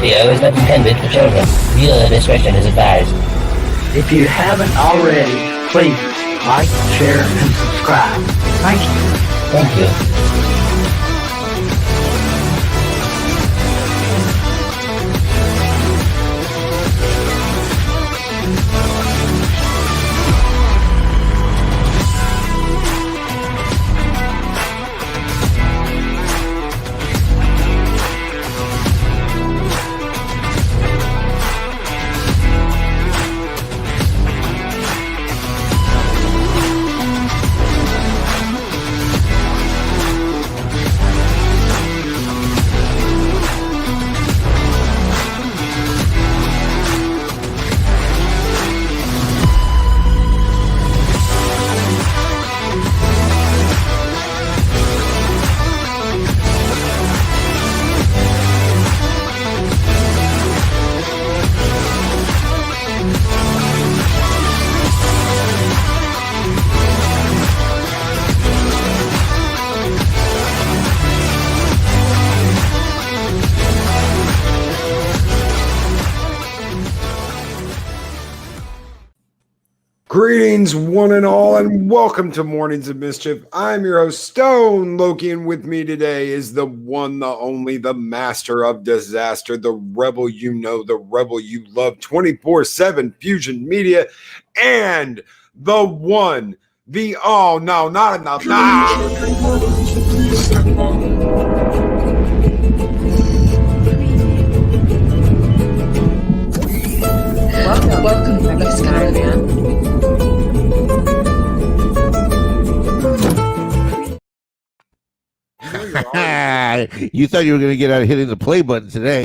video is not intended for children. Viewer discretion is advised. If you haven't already, please like, share, and subscribe. Thank you. Thank you. Greetings, one and all, and welcome to Mornings of Mischief. I'm your host, Stone Loki, and with me today is the one, the only, the master of disaster, the rebel you know, the rebel you love, 24/7 Fusion Media, and the one, the oh no, not enough. Welcome to Mexican Ironman. You thought you were going to get out of hitting the play button today.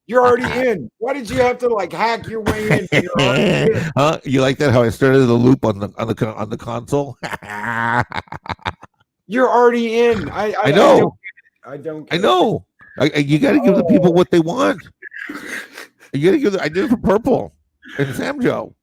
You're already in. Why did you have to hack your way in? You're already in. Huh? You like that? How I started the loop on the console? You're already in. I know. I don't. I know. You got to give the people what they want. You got to give. I did it for Purple and Sam Joe.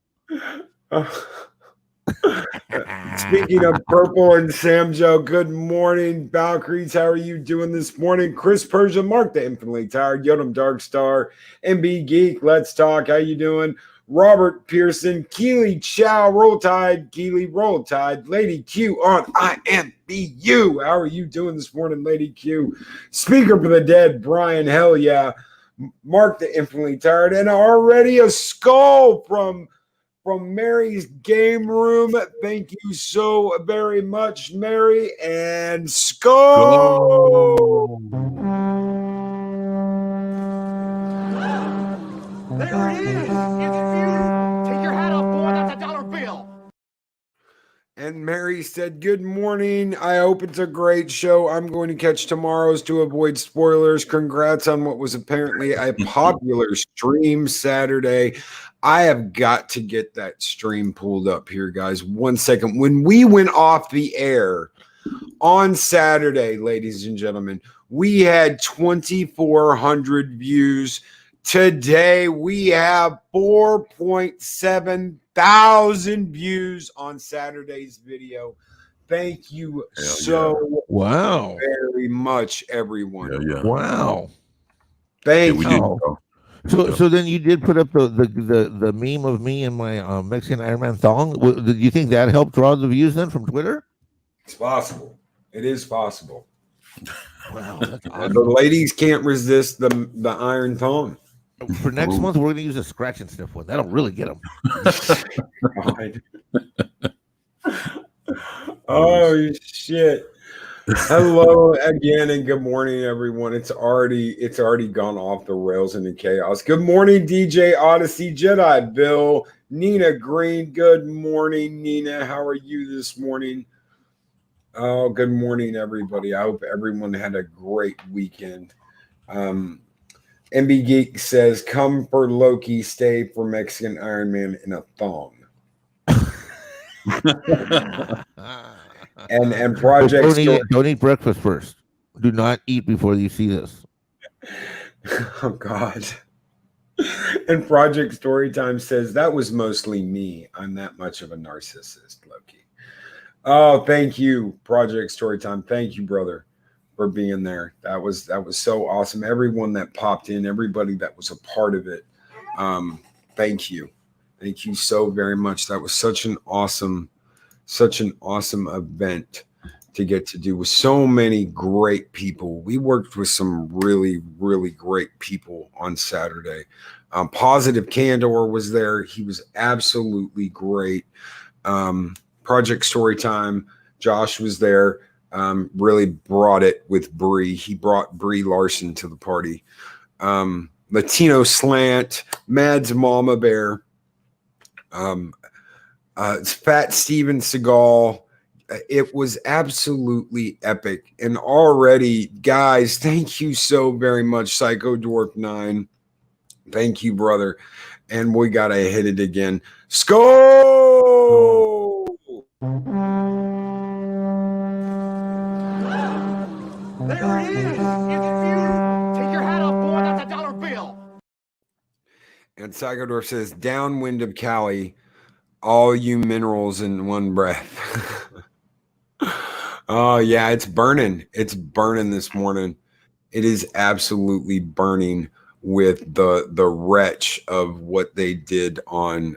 Speaking of Purple and Sam Joe, good morning, Valkyries. How are you doing this morning? Chris Persia, Mark the Infinitely Tired, Yodam Darkstar, MB Geek, Let's Talk. How you doing? Robert Pearson, Keely Chow, Roll Tide, Keely Roll Tide, Lady Q on IMBU. How are you doing this morning, Lady Q? Speaker for the Dead, Brian, hell yeah. Mark the Infinitely Tired, and already a skull from Mary's game room. Thank you so very much, Mary, and skull. There it is. It's you. Take your hat off, boy. That's a dollar bill. And Mary said, good morning. I hope it's a great show. I'm going to catch tomorrow's to avoid spoilers. Congrats on what was apparently a popular stream Saturday. I have got to get that stream pulled up here, guys. 1 second. When we went off the air on Saturday, ladies and gentlemen, we had 2,400 views. Today, we have 4.7 thousand views on Saturday's video. Thank you very much, everyone. Wow. Thank you. So then you did put up the meme of me and my Mexican Ironman thong. Do you think that helped draw the views then from Twitter? It's possible. It is possible. Wow, that's awesome. The ladies can't resist the iron thong. For next month, we're going to use a scratch and sniff one. That'll really get them. Oh shit! Hello again and good morning, everyone. It's already gone off the rails into chaos. Good morning, DJ Odyssey, Jedi Bill, Nina Green. Good morning, Nina. How are you this morning? Oh, good morning, everybody. I hope everyone had a great weekend. MB Geek says, come for Loki, stay for Mexican Ironman in a thong. and Project don't eat breakfast first. Do not eat before you see this. Oh, God. And Project Storytime says, that was mostly me. I'm that much of a narcissist, Loki. Oh, thank you, Project Storytime. Thank you, brother. for being there. That was so awesome. Everyone that popped in, everybody that was a part of it. Thank you so very much. That was such an awesome event to get to do with so many great people. We worked with some really, really great people on Saturday. Positive Candor was there. He was absolutely great. Project Storytime, Josh was there. Really brought it with Bree. He brought Bree Larson to the party. Latino Slant, Mads Mama Bear, Fat Steven Seagal. It was absolutely epic. And already, guys, thank you so very much, Psycho Dwarf 9. Thank you, brother. And we got to hit it again. Skull! There it is. It's beautiful. Take your hat off, boy. That's a dollar bill. And Psycho Dwarf says, downwind of Cali, all you minerals in one breath. Oh, yeah, it's burning. It's burning this morning. It is absolutely burning with the wretch of what they did on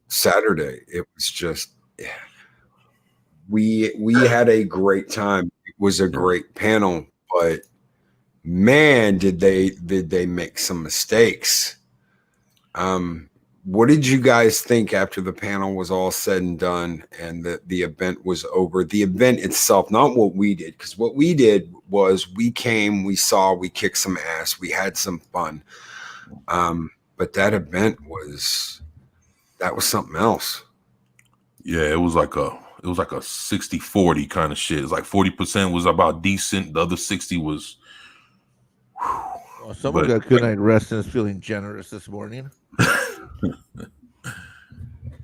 Saturday. It was just, we had a great time. It was a great panel, but man, did they make some mistakes. What did you guys think after the panel was all said and done and the event was over? The event itself, not what we did, because what we did was we came, we saw, we kicked some ass, we had some fun. But that event was something else. Yeah, it was like a 60-40 kind of shit. It's like 40% was about decent, the other 60 was. Well, someone got good night rest and is feeling generous this morning.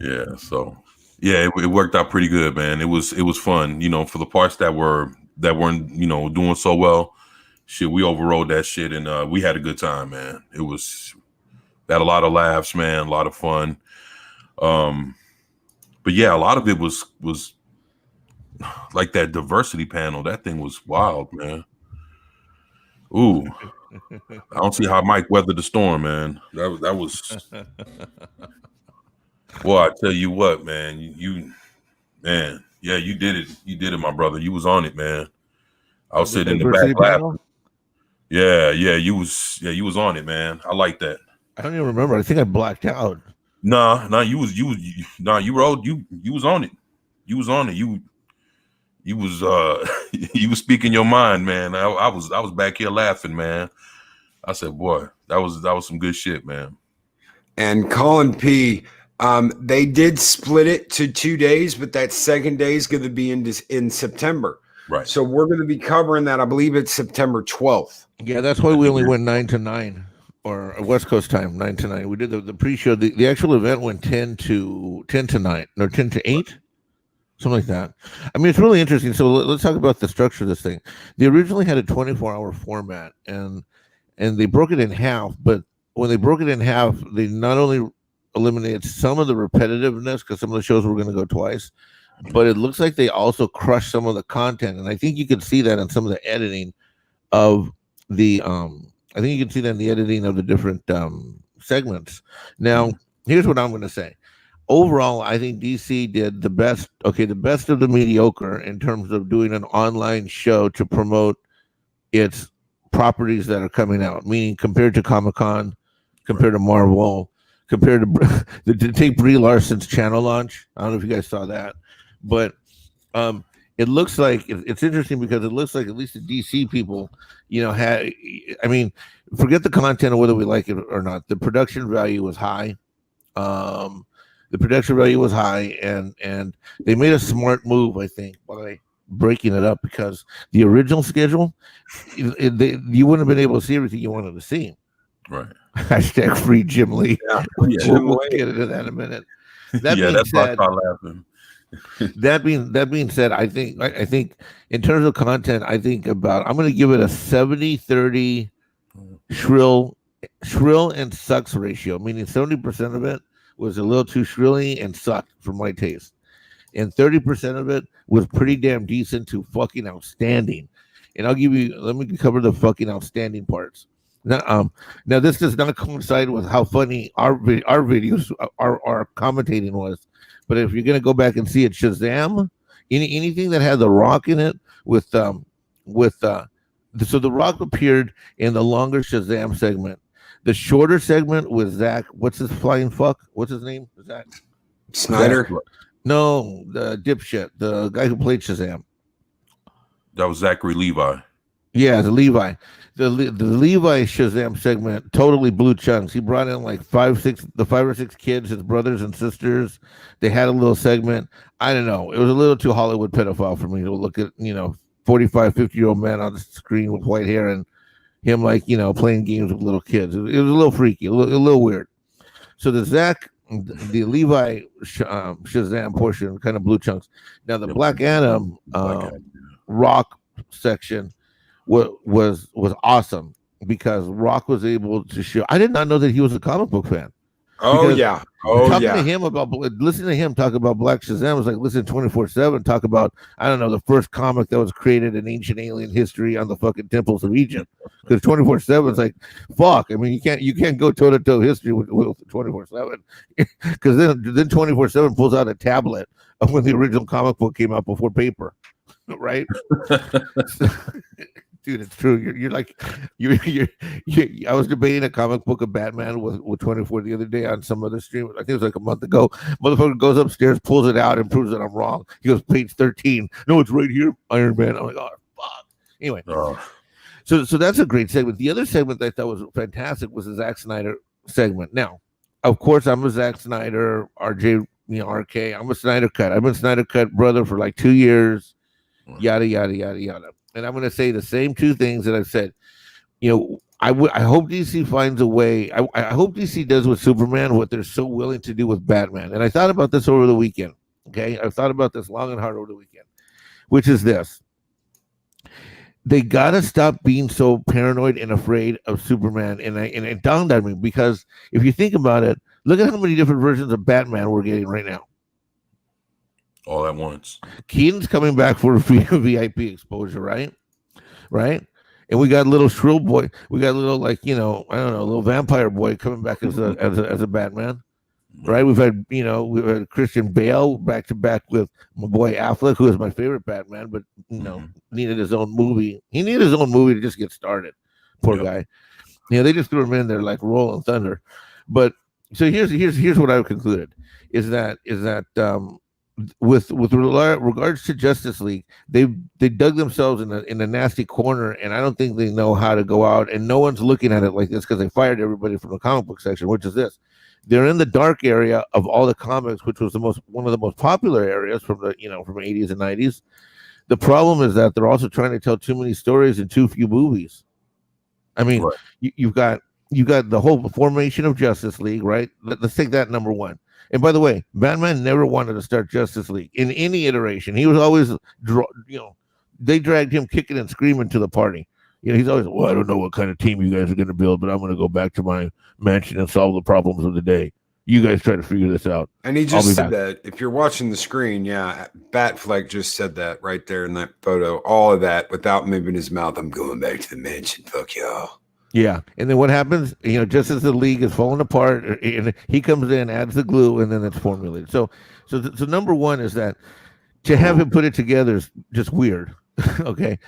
Yeah, so yeah, it worked out pretty good, man. It was fun, for the parts that weren't, doing so well. Shit, we overrode that shit and we had a good time, man. Had a lot of laughs, man, a lot of fun. But yeah, a lot of it was like that diversity panel. That thing was wild, man. Ooh, I don't see how Mike weathered the storm, man. That was. Well, I tell you what, man, you did it. You did it, my brother. You was on it, man. I was sitting in the back laughing. Yeah, you was on it, man. I like that. I don't even remember. I think I blacked out. Nah, you was on it. You was on it. You was you was speaking your mind, man. I was back here laughing, man. I said, boy, that was some good shit, man. And Colin P, they did split it to 2 days, but that second day is going to be in September. Right. So we're going to be covering that. I believe it's September 12th. Yeah, that's why we only went 9 to 9 or West Coast time, 9 to 9. We did the pre-show. The actual event went 10 to 9 or 10 to 8. Something like that. I mean, it's really interesting. So let's talk about the structure of this thing. They originally had a 24-hour format, and they broke it in half. But when they broke it in half, they not only eliminated some of the repetitiveness because some of the shows were going to go twice, but it looks like they also crushed some of the content. And I think you can see that in some of the editing of the. I think you can see that in the editing of the different segments. Now, here's what I'm going to say. Overall, I think DC did the best of the mediocre in terms of doing an online show to promote its properties that are coming out, meaning compared to Comic-Con, compared to Marvel, compared to take Brie Larson's channel launch. I don't know if you guys saw that, but it looks like it's interesting because it looks like at least the DC people, forget the content or whether we like it or not. The production value was high. The production value was high, and they made a smart move, I think, by breaking it up because the original schedule, you wouldn't have been able to see everything you wanted to see. Right. Hashtag free Jim Lee. Yeah, we'll get into that in a minute. That being that's said, why I laughing. that being said, I think in terms of content, I'm going to give it a 70-30 shrill and sucks ratio, meaning 70% of it was a little too shrilly and sucked for my taste. and 30% of it was pretty damn decent to fucking outstanding. And let me cover the fucking outstanding parts. Now this does not coincide with how funny our videos, our commentating was. But if you're gonna go back and see it, Shazam, anything that had The Rock in it so The Rock appeared in the longer Shazam segment. The shorter segment was Zach. What's his flying fuck? What's his name? Zach Snyder? No, the dipshit, the guy who played Shazam. That was Zachary Levi. Yeah, the Levi. The Levi Shazam segment totally blew chunks. He brought in like 5 or 6 kids, his brothers and sisters. They had a little segment. I don't know. It was a little too Hollywood pedophile for me to look at, 45, 50-year-old man on the screen with white hair and him playing games with little kids. It was a little freaky, a little weird. So the Levi Shazam portion kind of blew chunks. Now the Black Adam Rock section was awesome because Rock was able to show. I did not know that he was a comic book fan. Oh yeah. To him listening to him talk about Black Shazam was like listening 24/7 talk about, I don't know, the first comic that was created in ancient alien history on the fucking temples of Egypt. Because 24/7 is like, fuck. I mean, you can't go toe to toe history with 24/7 because then 24/7 pulls out a tablet of when the original comic book came out before paper, right? Dude, it's true. You're like, I was debating a comic book of Batman with 24 the other day on some other stream. I think it was like a month ago. Motherfucker goes upstairs, pulls it out, and proves that I'm wrong. He goes, page 13. No, it's right here, Iron Man. I'm like, oh, fuck. Anyway, so that's a great segment. The other segment that I thought was fantastic was the Zack Snyder segment. Now, of course, I'm a Zack Snyder, RJ, RK. I'm a Snyder Cut. I've been Snyder Cut brother for like 2 years. Yada yada yada yada. And I'm going to say the same 2 things that I've said. I hope DC finds a way. I hope DC does with Superman what they're so willing to do with Batman. And I thought about this over the weekend. Okay, I've thought about this long and hard over the weekend, which is this: they got to stop being so paranoid and afraid of Superman. And it dawned on me because if you think about it, look at how many different versions of Batman we're getting right now. All at once. Keaton's coming back for VIP exposure, right? And we got a little shrill boy. We got a little I don't know, a little vampire boy coming back as a Batman, right? We've had Christian Bale back to back with my boy Affleck, who is my favorite Batman, but needed his own movie. He needed his own movie to just get started. Poor guy. They just threw him in there like rolling thunder. But so here's what I've concluded is that with regards to Justice League, they dug themselves in a nasty corner, and I don't think they know how to go out, and no one's looking at it like this because they fired everybody from the comic book section, which is this: they're in the dark area of all the comics, which was one of the most popular areas from the from the 80s and 90s. The problem is that they're also trying to tell too many stories in too few movies. I mean, right. You've got the whole formation of Justice League, right? Let's take that number one. And by the way, Batman never wanted to start Justice League in any iteration. He was always, they dragged him kicking and screaming to the party. He's always, well, I don't know what kind of team you guys are going to build, but I'm going to go back to my mansion and solve the problems of the day. You guys try to figure this out. And he just said that. If you're watching the screen, Batfleck just said that right there in that photo. All of that without moving his mouth. I'm going back to the mansion. Fuck y'all. Yeah, and then what happens? Just as the league is falling apart, and he comes in, adds the glue, and then it's formulated. So number one is that to have him put it together is just weird. Okay,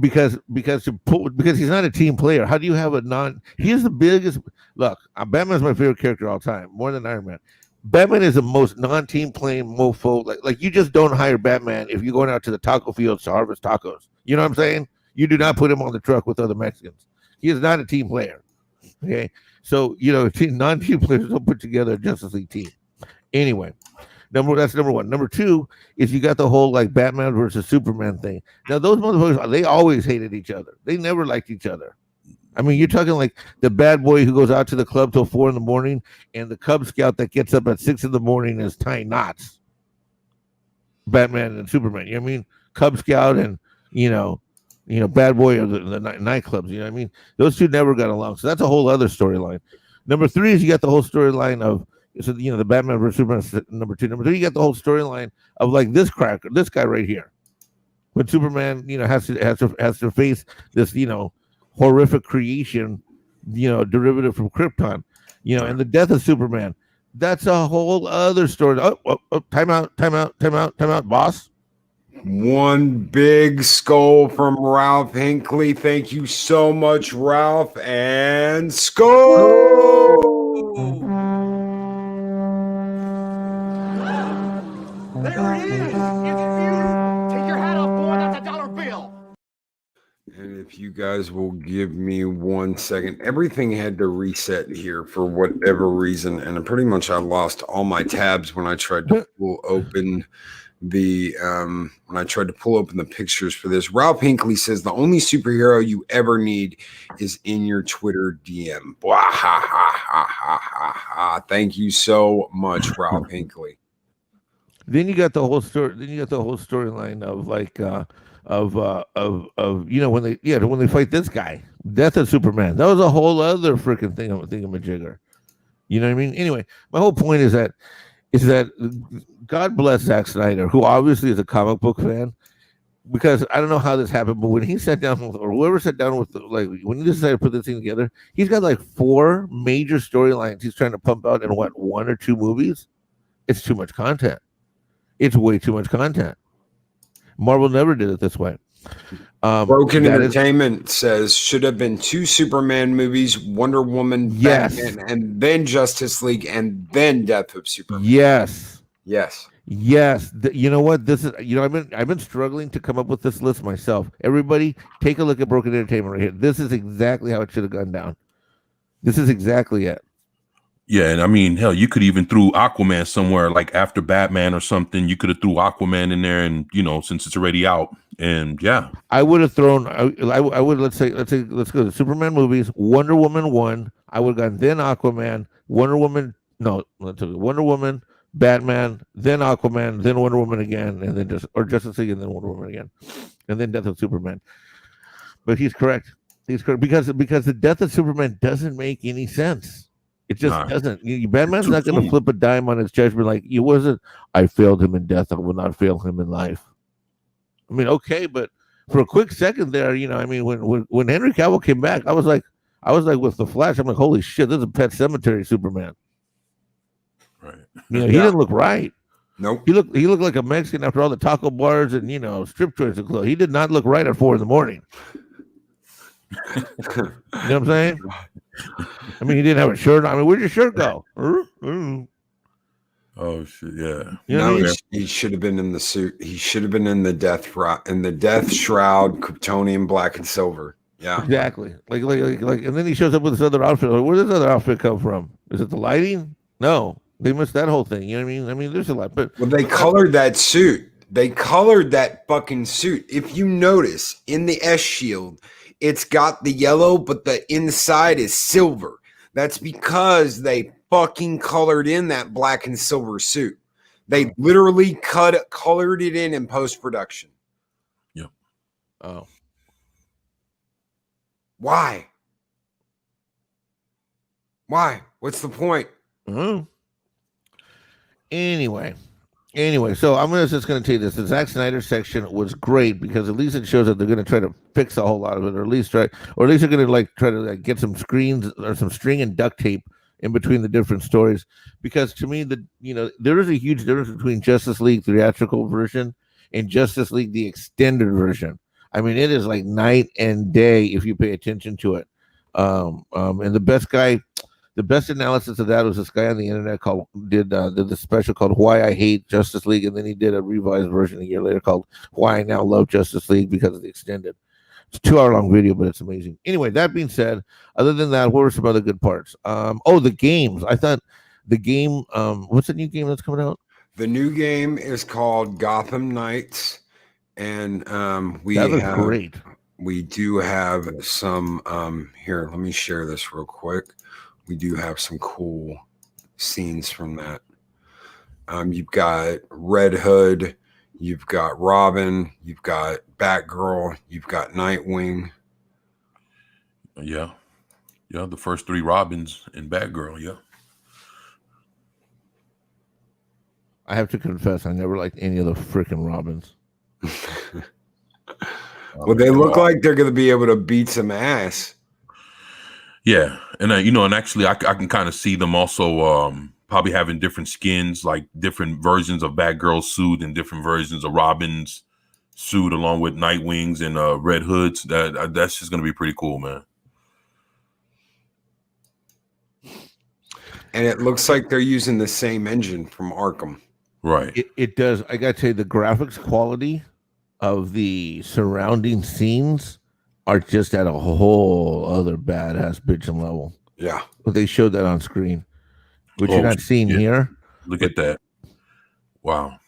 because he's not a team player. How do you have he is the biggest. Look, Batman's my favorite character of all time, more than Iron Man. Batman is the most non-team playing mofo. Like you just don't hire Batman if you're going out to the taco fields to harvest tacos. You know what I'm saying? You do not put him on the truck with other Mexicans. He is not a team player. Okay. So, non-team players don't put together a Justice League team. Anyway, that's number one. Number two is you got the whole Batman versus Superman thing. Now, those motherfuckers, they always hated each other. They never liked each other. I mean, you're talking like the bad boy who goes out to the club till 4 a.m. and the Cub Scout that gets up at 6 a.m. is tying knots. Batman and Superman. You know what I mean? Cub Scout and, bad boy of the nightclubs. You know what I mean? Those two never got along. So that's a whole other storyline. Number three is you got the whole storyline of, So the Batman versus Superman number 2. Number 3, you got the whole storyline of like this guy right here, when Superman has to face this horrific creation, derivative from Krypton, and the death of Superman. That's a whole other story. Time out, boss. One big skull from Ralph Hinckley. Thank you so much, Ralph. And skull. There it is. It's beautiful. Take your hat off, boy. That's a dollar bill. And if you guys will give me 1 second, everything had to reset here for whatever reason, and pretty much I lost all my tabs when I tried to pull open the pictures for this. Ralph Hinckley says the only superhero you ever need is in your Twitter DM. Blah, ha, ha, ha, ha, ha, ha. Thank you so much, Ralph Hinckley. Then you got the whole story. Then you got the whole storyline of like when they fight this guy, Death of Superman. That was a whole other freaking thingamajigger. You know what I mean? Anyway, my whole point is that God bless Zack Snyder, who obviously is a comic book fan, because I don't know how this happened, but when he sat down with, or whoever sat down with, when he decided to put this thing together, he's got like 4 major storylines he's trying to pump out in 1 or 2 movies. It's too much content. It's way too much content. Marvel never did it this way. Broken Entertainment says should have been 2 Superman movies, Wonder Woman, yes, Batman, and then Justice League, and then Death of Superman. Yes. You know what? This is I've been struggling to come up with this list myself. Everybody, take a look at Broken Entertainment right here. This is exactly how it should have gone down. This is exactly it. Yeah, and I mean, hell, you could even threw Aquaman somewhere, like after Batman or something. You could have threw Aquaman in there, and since it's already out, and yeah, I would have thrown. I would let's go to Superman movies. Wonder Woman 1. I would have gone then Aquaman, Wonder Woman. No, let's do Wonder Woman, Batman, then Aquaman, then Wonder Woman again, and then Justice League, and then Wonder Woman again, and then Death of Superman. But he's correct. He's correct because the Death of Superman doesn't make any sense. It just doesn't. Batman's not going to flip a dime on his judgment. Like, it wasn't, I failed him in death, I will not fail him in life. I mean, okay, but for a quick second there, when Henry Cavill came back, I was like with the Flash, I'm like, holy shit, this is a Pet Cemetery Superman. Right. He didn't look right. Nope. He looked like a Mexican after all the taco bars and strip joints and clothes. He did not look right at 4 a.m. You know what I'm saying? I mean, he didn't have a shirt on. I mean, where'd your shirt go? Oh shit, yeah. He should have been in the suit. He should have been in the death shroud, Kryptonian black and silver. Yeah, exactly. Like, and then he shows up with this other outfit. Like, where does this other outfit come from? Is it the lighting? No, they missed that whole thing. You know what I mean? I mean, there's a lot, but they colored that suit. They colored that fucking suit. If you notice in the S shield, it's got the yellow, but the inside is silver. That's because they fucking colored in that black and silver suit. They literally colored it in post-production. Yep. Oh. Why? What's the point? Mm-hmm. Anyway, so I'm just going to tell you this. The Zack Snyder section was great because at least it shows that they're going to try to fix a whole lot of it, or at least they're going to try to get some screens or some string and duct tape in between the different stories. Because to me, there is a huge difference between Justice League theatrical version and Justice League the extended version. I mean, it is like night and day if you pay attention to it. And the best analysis of that was this guy on the internet did the special called Why I Hate Justice League, and then he did a revised version a year later called Why I Now Love Justice League because of the extended. It's a 2-hour-long video, but it's amazing. Anyway, that being said, other than that, what were some other good parts? The games. I thought the game, what's the new game that's coming out? The new game is called Gotham Knights, and great. We do have some here, let me share this real quick. We do have some cool scenes from that. You've got Red Hood, you've got Robin, you've got Batgirl, you've got Nightwing. Yeah, the first 3 Robins and Batgirl. Yeah. I have to confess, I never liked any of the freaking Robins. Well, they look like they're going to be able to beat some ass. Yeah, and and actually, I can kind of see them also probably having different skins, like different versions of Batgirl's suit and different versions of Robin's suit, along with Nightwings and Red Hoods. That's just going to be pretty cool, man. And it looks like they're using the same engine from Arkham. Right. It does. I got to tell you, the graphics quality of the surrounding scenes are just at a whole other badass bitchin' level. Yeah. But they showed that on screen, which you're not seeing here. Look at that. Wow.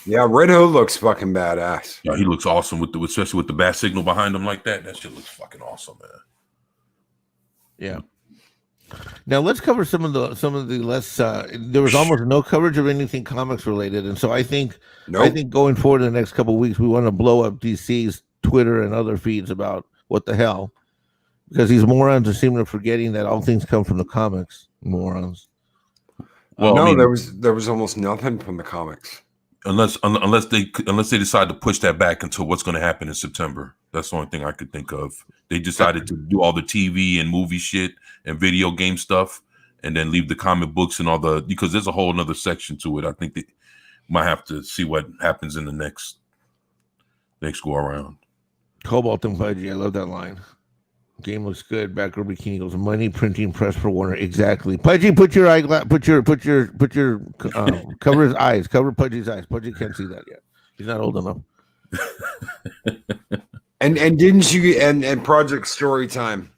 Yeah, Red Hood looks fucking badass. Yeah, he looks awesome especially with the bat signal behind him like that. That shit looks fucking awesome, man. Yeah. Now let's cover some of the less. There was almost no coverage of anything comics related, and so I think going forward in the next couple of weeks, we want to blow up DC's Twitter and other feeds about what the hell, because these morons are seeming to forgetting that all things come from the comics. Morons. Well, no, there was almost nothing from the comics. Unless they decide to push that back until what's going to happen in September. That's the only thing I could think of. They decided to do all the TV and movie shit and video game stuff, and then leave the comic books and all because there's a whole another section to it. I think they might have to see what happens in the next go around. Cobalt and Pudgy, I love that line. Game looks good. Backer Bikini goes money printing press for Warner. Exactly. Pudgy, put your eyeglass. Put your cover his eyes. Cover Pudgy's eyes. Pudgy can't see that yet. He's not old enough. And didn't you and Project Storytime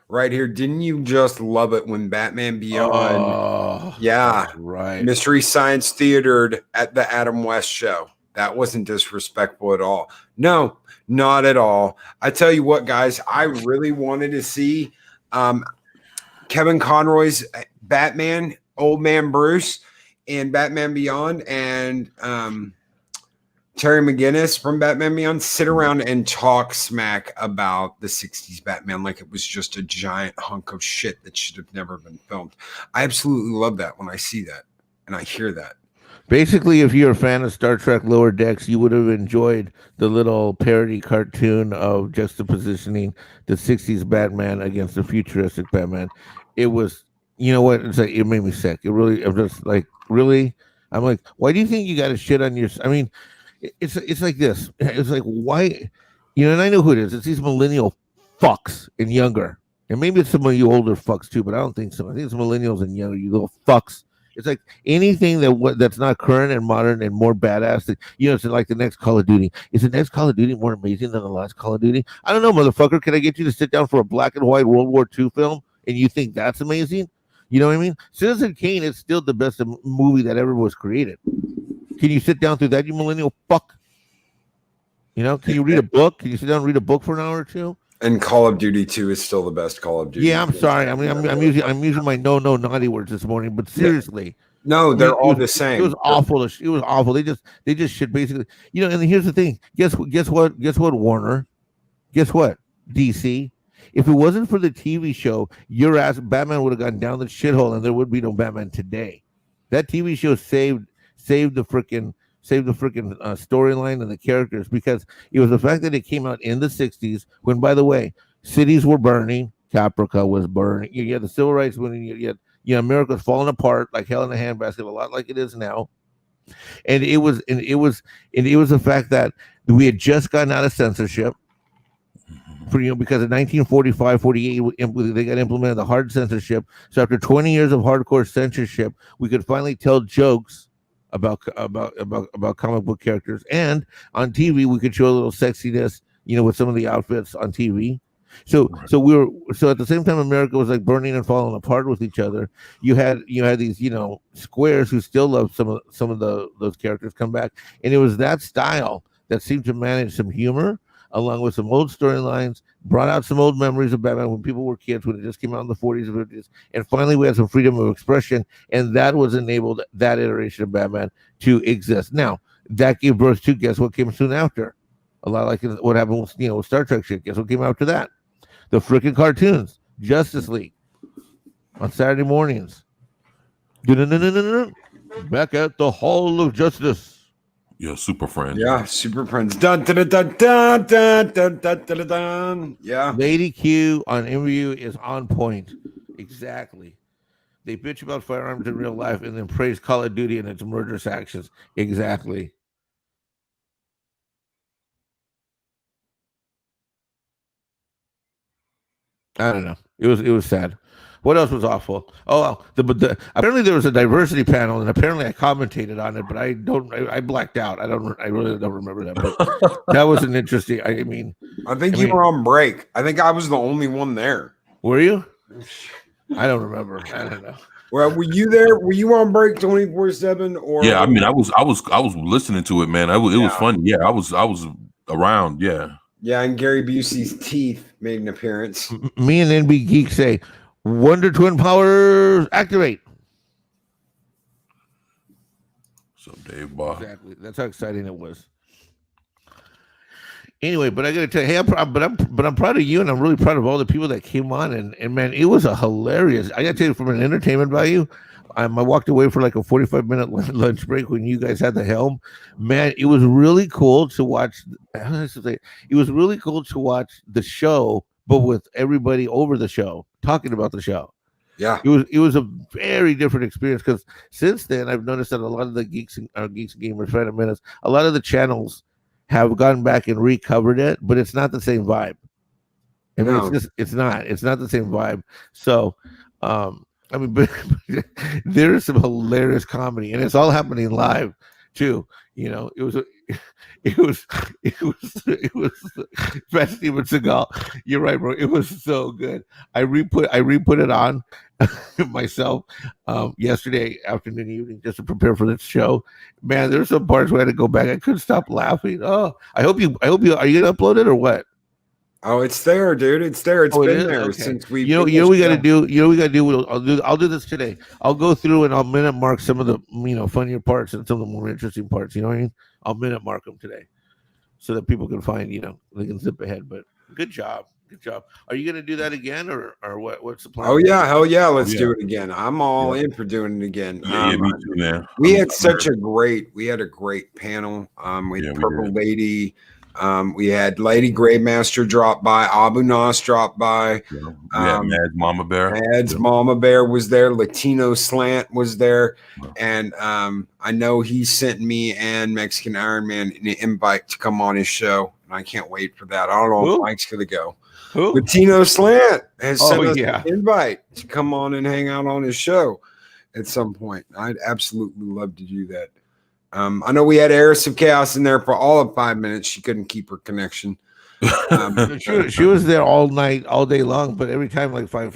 right here? Didn't you just love it when Batman Beyond? Oh, yeah, right. Mystery Science Theatered at the Adam West show. That wasn't disrespectful at all. No, not at all. I tell you what, guys, I really wanted to see Kevin Conroy's Batman, Old Man Bruce, and Batman Beyond, and Terry McGinnis from Batman Beyond sit around and talk smack about the 60s Batman like it was just a giant hunk of shit that should have never been filmed. I absolutely love that when I see that and I hear that. Basically, if you're a fan of Star Trek Lower Decks, you would have enjoyed the little parody cartoon of juxtapositioning the 60s Batman against the futuristic Batman. It was, you know what? It's like, it made me sick. It really, I'm just like, really? I'm like, why do you think you got to shit on your, I mean, it's like this. It's like, why, and I know who it is. It's these millennial fucks and younger. And maybe it's some of you older fucks too, but I don't think so. I think it's millennials and younger, you little fucks. It's like anything that's not current and modern and more badass. It's like the next Call of Duty. Is the next Call of Duty more amazing than the last Call of Duty? I don't know, motherfucker. Can I get you to sit down for a black and white World War II film and you think that's amazing? You know what I mean? Citizen Kane is still the best movie that ever was created. Can you sit down through that, you millennial fuck? Can you read a book? Can you sit down and read a book for an hour or two? And Call of Duty 2 is still the best Call of Duty. Yeah, I'm sorry. I mean, I'm using my no naughty words this morning, but seriously, no, they're all the same. It was awful. It was awful. They just should basically, And here's the thing. Guess what? Warner. Guess what? DC. If it wasn't for the TV show, your ass Batman would have gone down the shithole, and there would be no Batman today. That TV show saved the freaking storyline and the characters, because it was the fact that it came out in the 60s when, by the way, cities were burning, Caprica was burning, you had the civil rights when you had America's falling apart like hell in a handbasket, a lot like it is now. And it was the fact that we had just gotten out of censorship because in 1945, 48, they got implemented the hard censorship. So after 20 years of hardcore censorship, we could finally tell jokes about comic book characters, and on TV we could show a little sexiness, with some of the outfits on TV. So at the same time America was like burning and falling apart with each other. You had these squares who still love some of those characters come back, and it was that style that seemed to manage some humor along with some old storylines, brought out some old memories of Batman when people were kids, when it just came out in the 40s and 50s. And finally, we had some freedom of expression, and that was enabled that iteration of Batman to exist. Now, that gave birth to, guess what came soon after? A lot like what happened with, with Star Trek shit. Guess what came after that? The freaking cartoons. Justice League. On Saturday mornings. back at the Hall of Justice. Yeah, Super Friends. Yeah, Super Friends. Dun, dun, dun, dun, dun, dun, dun, dun, dun, dun. Yeah. Lady Q on interview is on point. Exactly. They bitch about firearms in real life and then praise Call of Duty and its murderous actions. Exactly. I don't know. It was sad. What else was awful? Oh, well, apparently there was a diversity panel, and apparently I commentated on it, but I blacked out. I really don't remember that. But that was an interesting. I mean, you were on break. I think I was the only one there. Were you? I don't remember. I don't know. Well, were you there? Were you on break 24/7? Or yeah, I mean, I was listening to it, man. It was funny. Yeah, I was around. Yeah. Yeah, and Gary Busey's teeth made an appearance. Me and NB Geek say, Wonder Twin powers activate. So Dave Bar. Exactly. That's how exciting it was. Anyway, but I got to tell you, hey, I'm proud of you, and I'm really proud of all the people that came on, and man, it was a hilarious. I got to tell you, from an entertainment value, I walked away for like a 45-minute lunch break when you guys had the helm. Man, it was really cool to watch. It was really cool to watch the show, but with everybody over the show talking about the show. Yeah, it was a very different experience, because since then I've noticed that a lot of the geeks and gamers, Fandom Minutes, a lot of the channels have gone back and recovered it, but it's not the same vibe. I mean, it's not the same vibe. So, I mean, but there is some hilarious comedy, and it's all happening live too. You know, it was Fat Steven Seagal. You're right, bro. It was so good. I re-put it on myself yesterday afternoon, evening, just to prepare for this show. Man, there's some parts where I had to go back. I couldn't stop laughing. Oh, I hope you are you gonna upload it or what? Oh, it's there, dude. It's there. It's been there since we. You know we got to do. You know we got to do. I'll do this today. I'll go through and I'll minute mark some of the funnier parts and some of the more interesting parts. You know what I mean? I'll minute mark them today, so that people can find. They can zip ahead. But good job. Good job. Are you going to do that again, or what? What's the plan? Oh yeah, hell yeah! Let's do it again. I'm all in for doing it again. Yeah, me too, man. We had a great panel. We had Purple Lady. We had Lady Gravemaster drop by, Abu Nas dropped by. Mad's Mama Bear. Mad's Mama Bear was there. Latino Slant was there. And I know he sent me and Mexican Ironman an invite to come on his show. And I can't wait for that. I don't know if Mike's going to go. Who? Latino Slant has sent us an invite to come on and hang out on his show at some point. I'd absolutely love to do that. I know we had Heiress of Chaos in there for all of 5 minutes. She couldn't keep her connection. She was there all night, all day long, but every time like five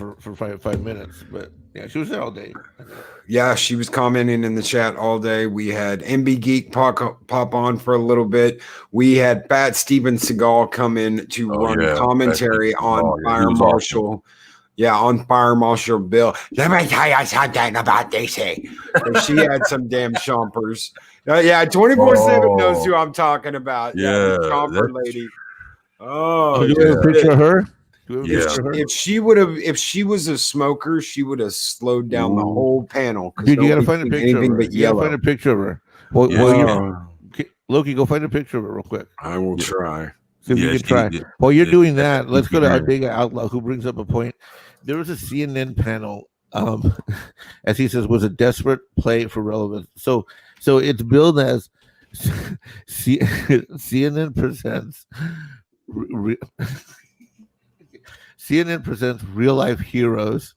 minutes. But yeah, she was there all day. Yeah, she was commenting in the chat all day. We had MB Geek pop on for a little bit. We had Fat Steven Seagal come in to run commentary on Fire Marshal. Awesome. Yeah, on Fire Marshal Bill. Let me tell you something about DC. She had some damn chompers. 24/7 knows who I'm talking about. Yeah, chomper lady. Oh, do you have a picture of her? If she was a smoker, she would have slowed down the whole panel. Dude, you gotta find a picture of her. You gotta find a picture of her. Loki, go find a picture of her real quick. I will try. See if you can try. While you're doing that, let's go to Ardega Outlaw, who brings up a point. There was a CNN panel, as he says, was a desperate play for relevance. So it's billed as CNN presents CNN presents real life heroes.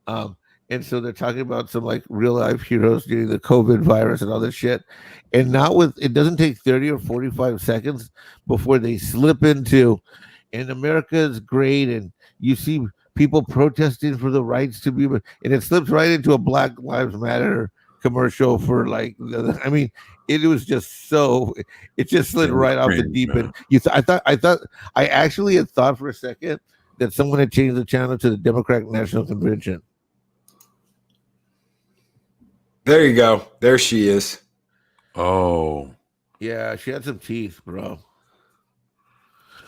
And so they're talking about some like real life heroes during the COVID virus and all this shit. And it doesn't take 30 or 45 seconds before they slip into, and America is great. And you see people protesting for the rights to be, and it slips right into a Black Lives Matter commercial for like, I mean, it was just so, it just slid right off the deep end. I actually had thought for a second that someone had changed the channel to the Democratic National Convention. There you go. There she is. Oh. Yeah, she had some teeth, bro.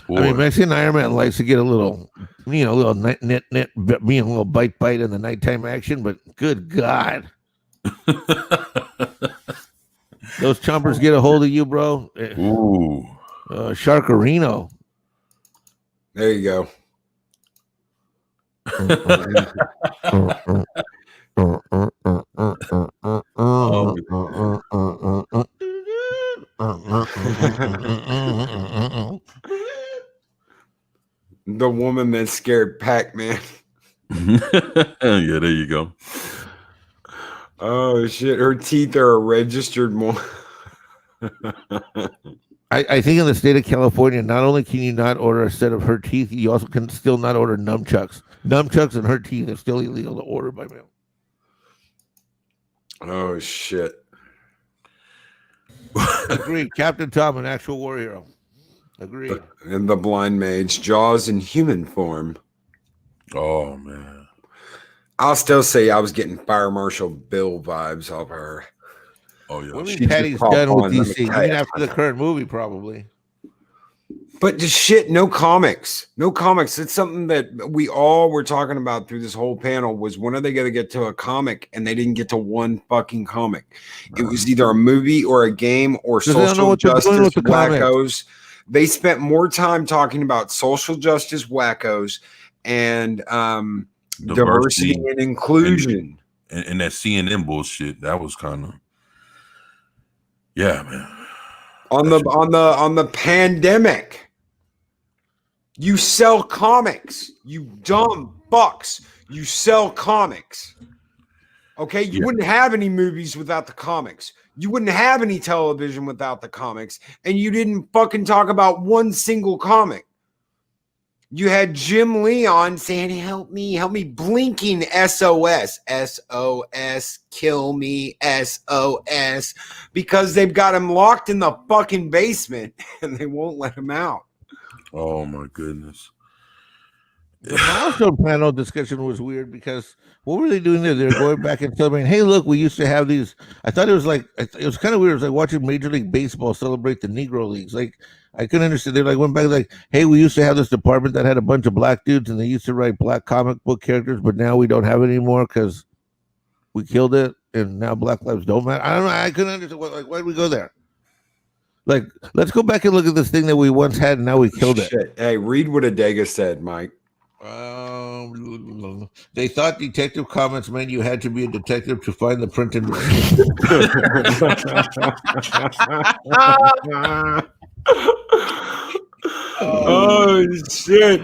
Boy. I mean, Mexican Ironman likes to get a little, a little bite in the nighttime action, but good God. Those chompers get a hold of you, bro. Ooh. Sharkarino. There you go. The woman that scared Pac-Man. Yeah, there you go. Oh shit, her teeth are a registered more. I think in the state of California, not only can you not order a set of her teeth, you also can still not order nunchucks. Nunchucks and her teeth are still illegal to order by mail. Oh shit. Agreed. Captain Tom, an actual war hero. Agreed. And the blind mage, Jaws in human form. Oh man. I'll still say I was getting Fire Marshal Bill vibes off her. Oh yeah. What do you She mean just Patty's called done with on, let me DC? You tell mean you. after the current movie, probably. But just shit, no comics. No comics. It's something that we all were talking about through this whole panel was when are they going to get to a comic? And they didn't get to one fucking comic. It was either a movie or a game or 'Cause they don't know social what they're doing justice with the comics. wackos. They spent more time talking about social justice wackos and diversity and inclusion. And that CNN bullshit, that was kind of, yeah, man. On the pandemic. You sell comics, you dumb fucks. You sell comics. Okay, you wouldn't have any movies without the comics. You wouldn't have any television without the comics. And you didn't fucking talk about one single comic. You had Jim Leon saying, help me, blinking SOS, SOS, kill me, SOS, because they've got him locked in the fucking basement and they won't let him out. Oh my goodness. The milestone panel discussion was weird because what were they doing there? They were going back and celebrating. Hey, look, we used to have these. I thought it was like it was kind of weird. It was like watching Major League Baseball celebrate the Negro Leagues. Like I couldn't understand. They like went back like, hey, we used to have this department that had a bunch of black dudes and they used to write black comic book characters, but now we don't have it anymore because we killed it and now Black lives don't matter. I don't know. I couldn't understand. Why did we go there? Like, let's go back and look at this thing that we once had and now we killed it. Hey, read what Adega said, Mike. They thought Detective Comics meant you had to be a detective to find the printed. Oh shit!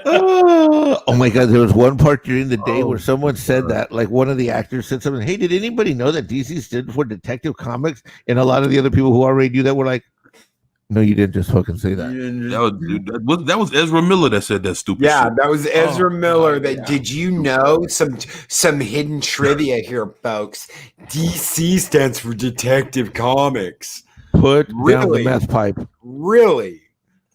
Oh my god! There was one part during the day where someone said that, like one of the actors said something. Hey, did anybody know that DC stood for Detective Comics? And a lot of the other people who already knew that were like, no, you didn't just fucking say that. That was Ezra Miller that said that stupid Yeah, shit. that was Ezra Miller. Did you know some hidden trivia here, folks? DC stands for Detective Comics. Put down the meth pipe. Really?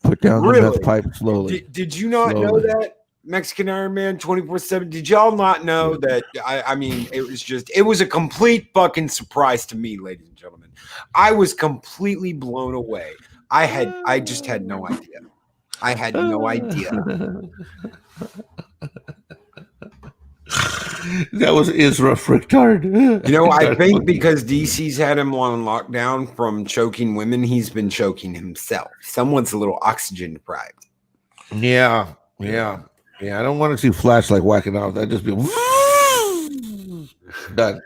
Put down the meth pipe slowly. Did you not know that? Mexican Ironman 24/7. Did y'all not know that? I mean, it was a complete fucking surprise to me, ladies and gentlemen. I was completely blown away. I just had no idea. I had no idea. That was Ezra Fricktard. You know, I think because DC's had him on lockdown from choking women, he's been choking himself. Someone's a little oxygen deprived. Yeah. I don't want to see Flash like whacking off. That just be done.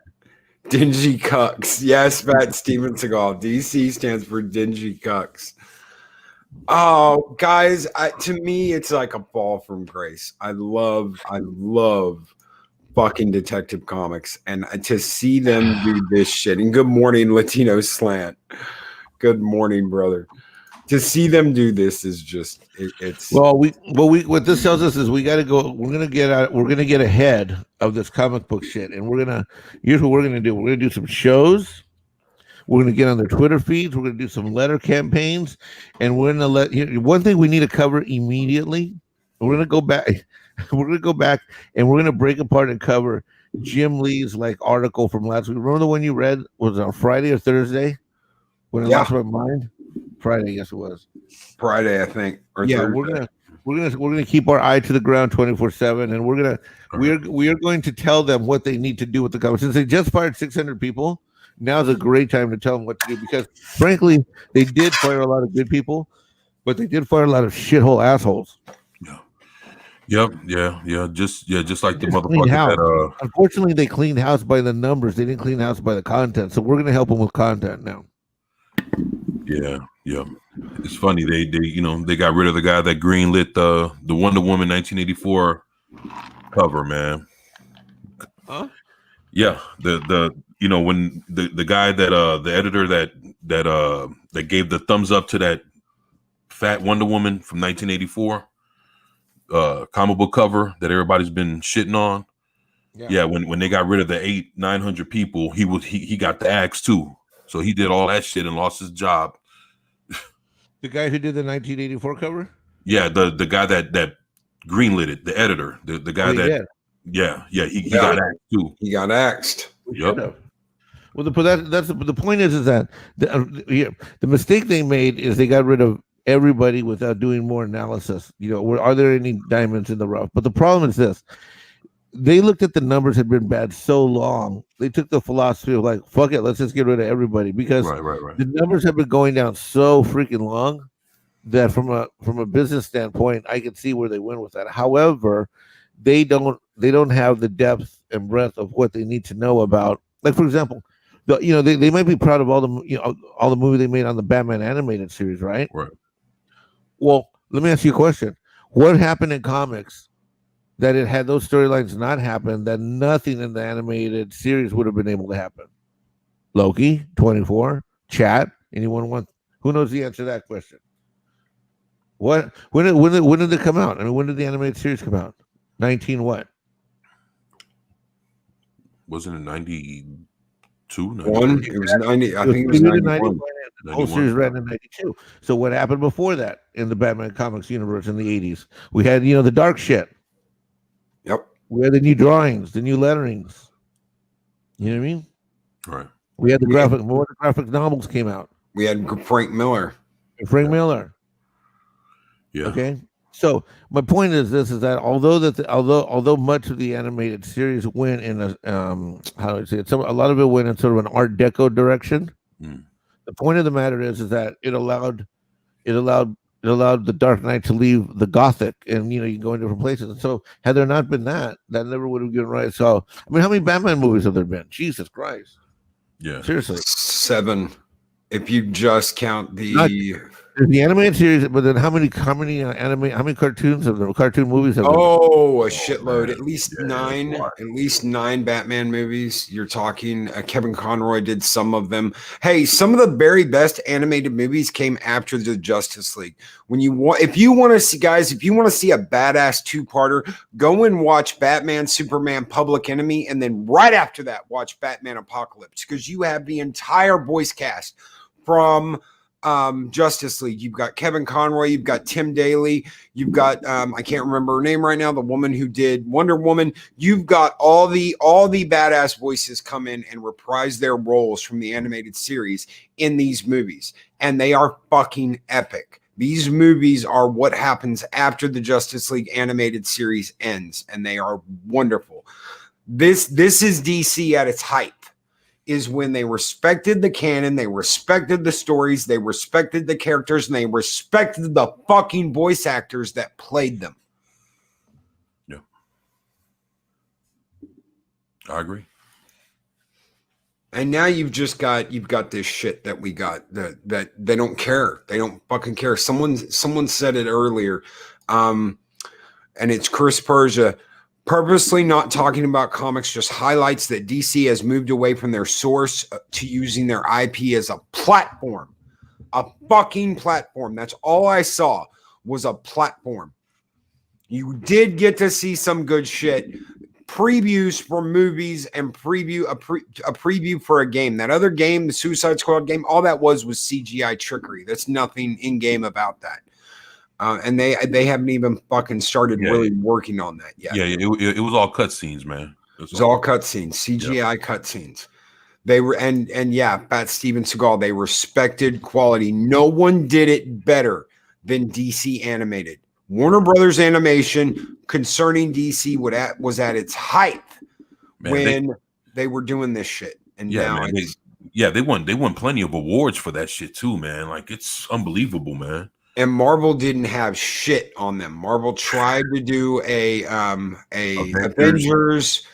Dingy cucks. Yes, Fat Steven Seagal. DC stands for dingy cucks. Oh, guys, to me, it's like a fall from grace. I love fucking Detective Comics, and to see them do this shit. And good morning, Latino Slant. Good morning, brother. To see them do this is just it's what this tells us is we got to go. We're gonna get ahead of this comic book shit, and here's what we're gonna do. We're gonna do some shows. We're gonna get on their Twitter feeds. We're gonna do some letter campaigns, and we're gonna one thing we need to cover immediately. We're gonna go back. We're gonna go back and we're gonna break apart and cover Jim Lee's article from last week. Remember the one you read? Was it on Friday or Thursday? When I lost my mind? Friday, I guess it was. Friday, I think. Or yeah, Thursday. we're gonna keep our eye to the ground 24/7, and we are going to tell them what they need to do with the comics. Since they just fired 600 people, now's a great time to tell them what to do, because frankly, they did fire a lot of good people, but they did fire a lot of shithole assholes. Yeah. Yep. Just like the Cleaned house. motherfucker that Unfortunately, they cleaned house by the numbers. They didn't clean house by the content. So we're gonna help them with content now. Yeah. It's funny they got rid of the guy that greenlit the Wonder Woman 1984 cover, man. Huh? Yeah, the when the guy that the editor that gave the thumbs up to that fat Wonder Woman from 1984 comic book cover that everybody's been shitting on. Yeah, when they got rid of the 900 people, he got the axe too. So he did all that shit and lost his job. The guy who did the 1984 cover? Yeah, the guy that greenlit it, the editor, the guy he got axed too. He got axed. Yep. Well, the point is that the mistake they made is they got rid of everybody without doing more analysis. Are there any diamonds in the rough? But the problem is this: they looked at the numbers had been bad so long, they took the philosophy of like, fuck it, let's just get rid of everybody, because the numbers have been going down so freaking long that from a business standpoint, I can see where they went with that. However, they don't have the depth and breadth of what they need to know about. Like, for example, they might be proud of all the movie they made on the Batman animated series, right? Right. Well, let me ask you a question. What happened in comics that it had those storylines not happen, that nothing in the animated series would have been able to happen? Loki, 24, Chat, anyone want? Who knows the answer to that question? When did it come out? I mean, when did the animated series come out? 19 what? Wasn't it 92? One? It was 90. I think it was 91. The whole series ran in 92. So what happened before that in the Batman comics universe in the 80s? We had, the dark shit. Yep. We had the new drawings, the new letterings. You know what I mean? Right. We had the graphic novels came out. We had Frank Miller. Yeah. Okay. So my point is this: is that although much of the animated series went in a how do I say it? A lot of it went in sort of an Art Deco direction. The point of the matter is that it allowed the Dark Knight to leave the Gothic, and you can go in different places. And so, had there not been that never would have been right. So, I mean, how many Batman movies have there been? Jesus Christ! Yeah, seriously, 7. If you just count the animated series, but then how many cartoons have there? Cartoon movies have there? Oh, a shitload. At least 9. At least 9 Batman movies. You're talking. Kevin Conroy did some of them. Hey, some of the very best animated movies came after the Justice League. If you want to see a badass 2-parter, go and watch Batman, Superman, Public Enemy, and then right after that, watch Batman Apocalypse, because you have the entire voice cast from Justice League. You've got Kevin Conroy, you've got Tim Daly, you've got I can't remember her name right now, the woman who did Wonder Woman. You've got all the badass voices come in and reprise their roles from the animated series in these movies, and they are fucking epic. These movies are what happens after the Justice League animated series ends, and they are wonderful. This is DC at its height. Is when they respected the canon, they respected the stories, they respected the characters, and they respected the fucking voice actors that played them. Yeah. I agree. And now you've got this shit that we got that they don't care. They don't fucking care. Someone said it earlier, and it's Chris Persia. Purposely not talking about comics just highlights that DC has moved away from their source to using their IP as a platform, a fucking platform. That's all I saw was a platform. You did get to see some good shit, previews for movies, and a preview for a game. That other game, the Suicide Squad game, all that was CGI trickery. There's nothing in game about that. And they haven't even fucking started really working on that yet. Yeah, it was all cutscenes, man. It was all cutscenes, CGI cutscenes. They were and Pat Steven Seagal, they respected quality. No one did it better than DC Animated. Warner Brothers Animation concerning DC was at its height when they were doing this shit. And now man, it's they won plenty of awards for that shit too, man. Like it's unbelievable, man. and Marvel didn't have shit on them. Marvel tried to do a Avengers.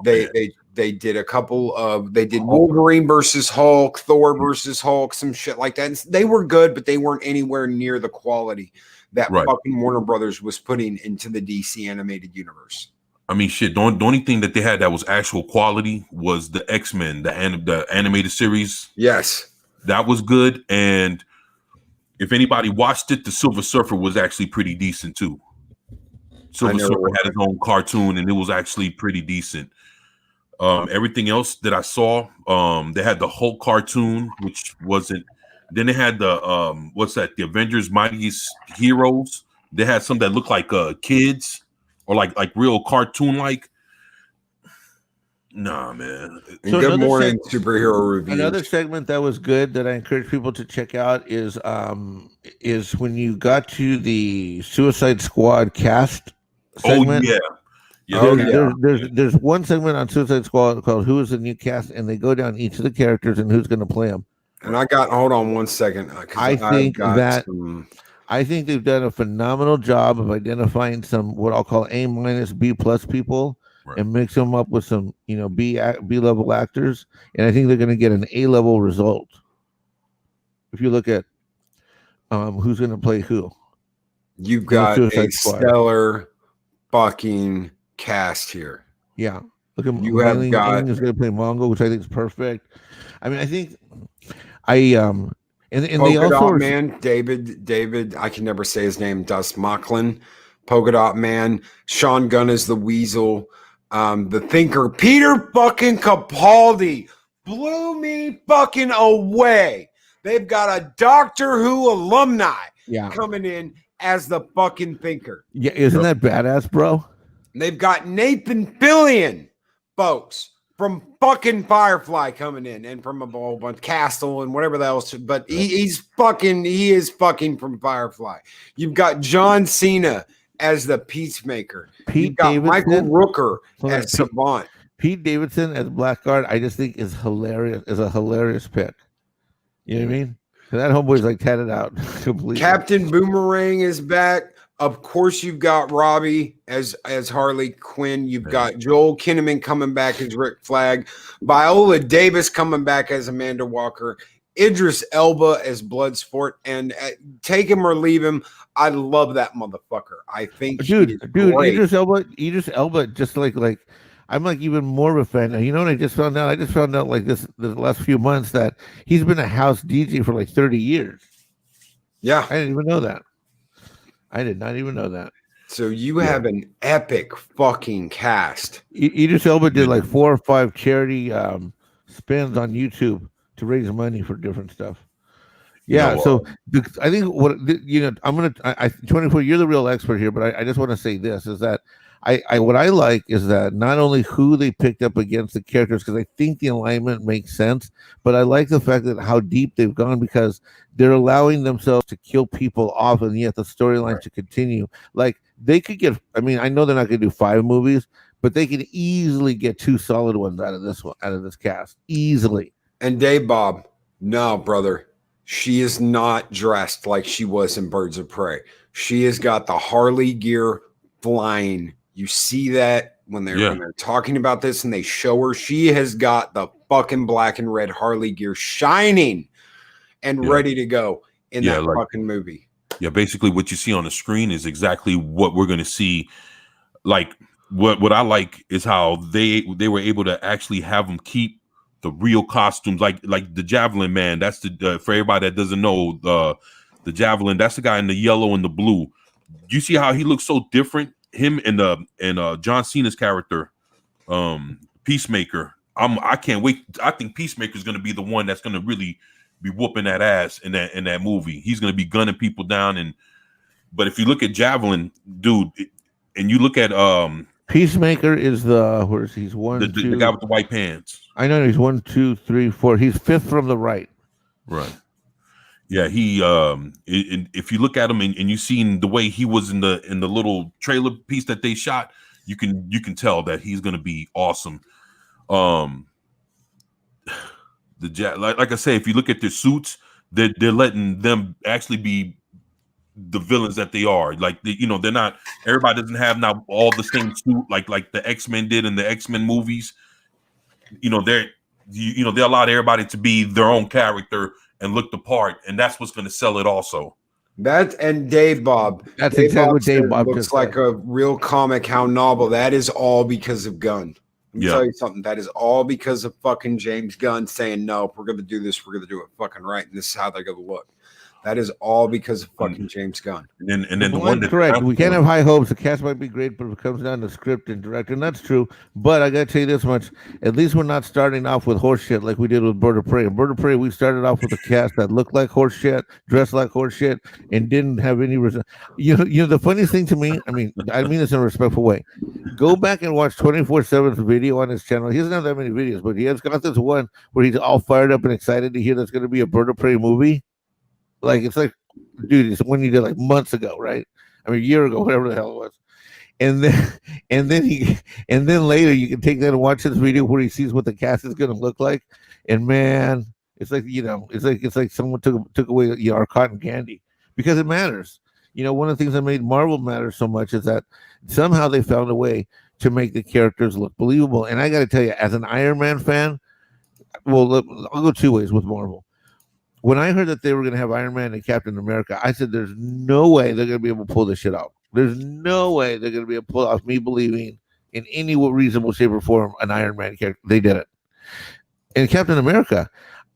They did a couple of Wolverine versus Hulk, Thor versus Hulk, some shit like that. And they were good, but they weren't anywhere near the quality that fucking Warner Brothers was putting into the DC animated universe. I mean, shit. The only thing that they had that was actual quality was the X-Men, the animated series. Yes, that was good. And if anybody watched it, the Silver Surfer was actually pretty decent too. Silver Surfer had his own cartoon, and it was actually pretty decent. Everything else that I saw, they had the Hulk cartoon, which wasn't. Then they had the the Avengers Mightiest Heroes. They had some that looked like kids or like real cartoon like. Nah, man. So good morning, superhero reviews. Another segment that was good that I encourage people to check out is when you got to the Suicide Squad cast segment. There's one segment on Suicide Squad called "Who is the New Cast," and they go down each of the characters and who's going to play them. And hold on one second. I think they've done a phenomenal job of identifying some what I'll call A-, B+ people, and mix them up with some B level actors, and I think they're going to get an A level result. If you look at who's going to play who, you've got a stellar fucking cast here. Yeah, look at you have got is going to play Mongo, which I think is perfect. I mean, I think and they also man David I can never say his name. Dust Mocklin, Polka Dot Man, Sean Gunn is the Weasel, the Thinker, Peter fucking Capaldi blew me fucking away. They've got a Doctor Who alumni coming in as the fucking Thinker. Yeah, isn't that badass, bro? They've got Nathan Fillion, folks, from fucking Firefly coming in, and from a whole bunch Castle and whatever else. But he is fucking from Firefly. You've got John Cena as the Peacemaker. You've got Michael Rooker as Savant. Pete Davidson as Blackguard, I just think is hilarious. Is a hilarious pick. You know what I mean? That homeboy's like tatted out completely. Captain Boomerang is back. Of course, you've got Robbie as Harley Quinn. You've got Joel Kinnaman coming back as Rick Flag. Viola Davis coming back as Amanda Walker. Idris Elba as Bloodsport. And take him or leave him. I love that motherfucker. I think dude, Idris Elba, just like I'm like even more of a fan. You know what I just found out? I just found out like the last few months that he's been a house DJ for like 30 years. Yeah. I didn't even know that. I did not even know that. So you have an epic fucking cast. Idris Elba did like 4 or 5 charity spins on YouTube to raise money for different stuff. Yeah, so I think I'm gonna 24. You're the real expert here, but I just want to say this is that what I like is that not only who they picked up against the characters, because I think the alignment makes sense, but I like the fact that how deep they've gone, because they're allowing themselves to kill people off and yet the storyline to continue. Like they could get, I mean, I know they're not going to do 5 movies, but they can easily get 2 solid ones out of this cast, easily. And Dave Bob, no, brother, she is not dressed like she was in Birds of Prey. She has got the Harley gear flying. You see that when they're talking about this and they show her, she has got the fucking black and red Harley gear shining and ready to go in that fucking movie. Yeah, basically what you see on the screen is exactly what we're going to see. Like what I like is how they were able to actually have them keep the real costumes, like the Javelin Man. That's the for everybody that doesn't know, the Javelin, that's the guy in the yellow and the blue. You see how he looks so different? Him and John Cena's character, Peacemaker. I can't wait. I think Peacemaker is going to be the one that's going to really be whooping that ass in that movie. He's going to be gunning people down. But if you look at Javelin, dude, and you look at Peacemaker is he's one, the guy with the white pants. I know he's 1, 2, 3, 4. He's 5th from the right. Right. Yeah, if you look at him and you seen the way he was in the little trailer piece that they shot, you can tell that he's gonna be awesome. Like I say, if you look at their suits, they're letting them actually be the villains that they are. Like they're not. Everybody doesn't have now all the same suit like the X-Men did in the X-Men movies. They allowed everybody to be their own character and look the part, and that's what's going to sell it also. That and Dave Bob. That's exactly what Dave Bob looks just like said. a real comic. How novel. That is all because of Gunn. Let me tell you something. That is all because of fucking James Gunn saying, no, we're going to do this. We're going to do it fucking right. And this is how they're going to look. That is all because of fucking James Gunn. And then the one that's correct. We can't have high hopes. The cast might be great, but it comes down to script and director, and that's true. But I gotta tell you this much: at least we're not starting off with horse shit like we did with Bird of Prey. In Bird of Prey, we started off with a cast that looked like horse shit, dressed like horse shit, and didn't have any. You know, the funniest thing to me, I mean this in a respectful way. Go back and watch 24/7's video on his channel. He doesn't have that many videos, but he has got this one where he's all fired up and excited to hear there's going to be a Bird of Prey movie. Like it's like, dude, it's one you did like months ago, right? I mean, a year ago, whatever the hell it was. And then later you can take that and watch this video where he sees what the cast is going to look like. And man, it's like it's like someone took away our cotton candy, because it matters. One of the things that made Marvel matter so much is that somehow they found a way to make the characters look believable. And I got to tell you, as an Iron Man fan, well, I'll go two ways with Marvel. When I heard that they were going to have Iron Man and Captain America, I said, there's no way they're going to be able to pull this shit out. There's no way they're going to be able to pull off me believing in any reasonable shape or form an Iron Man character. They did it. And Captain America,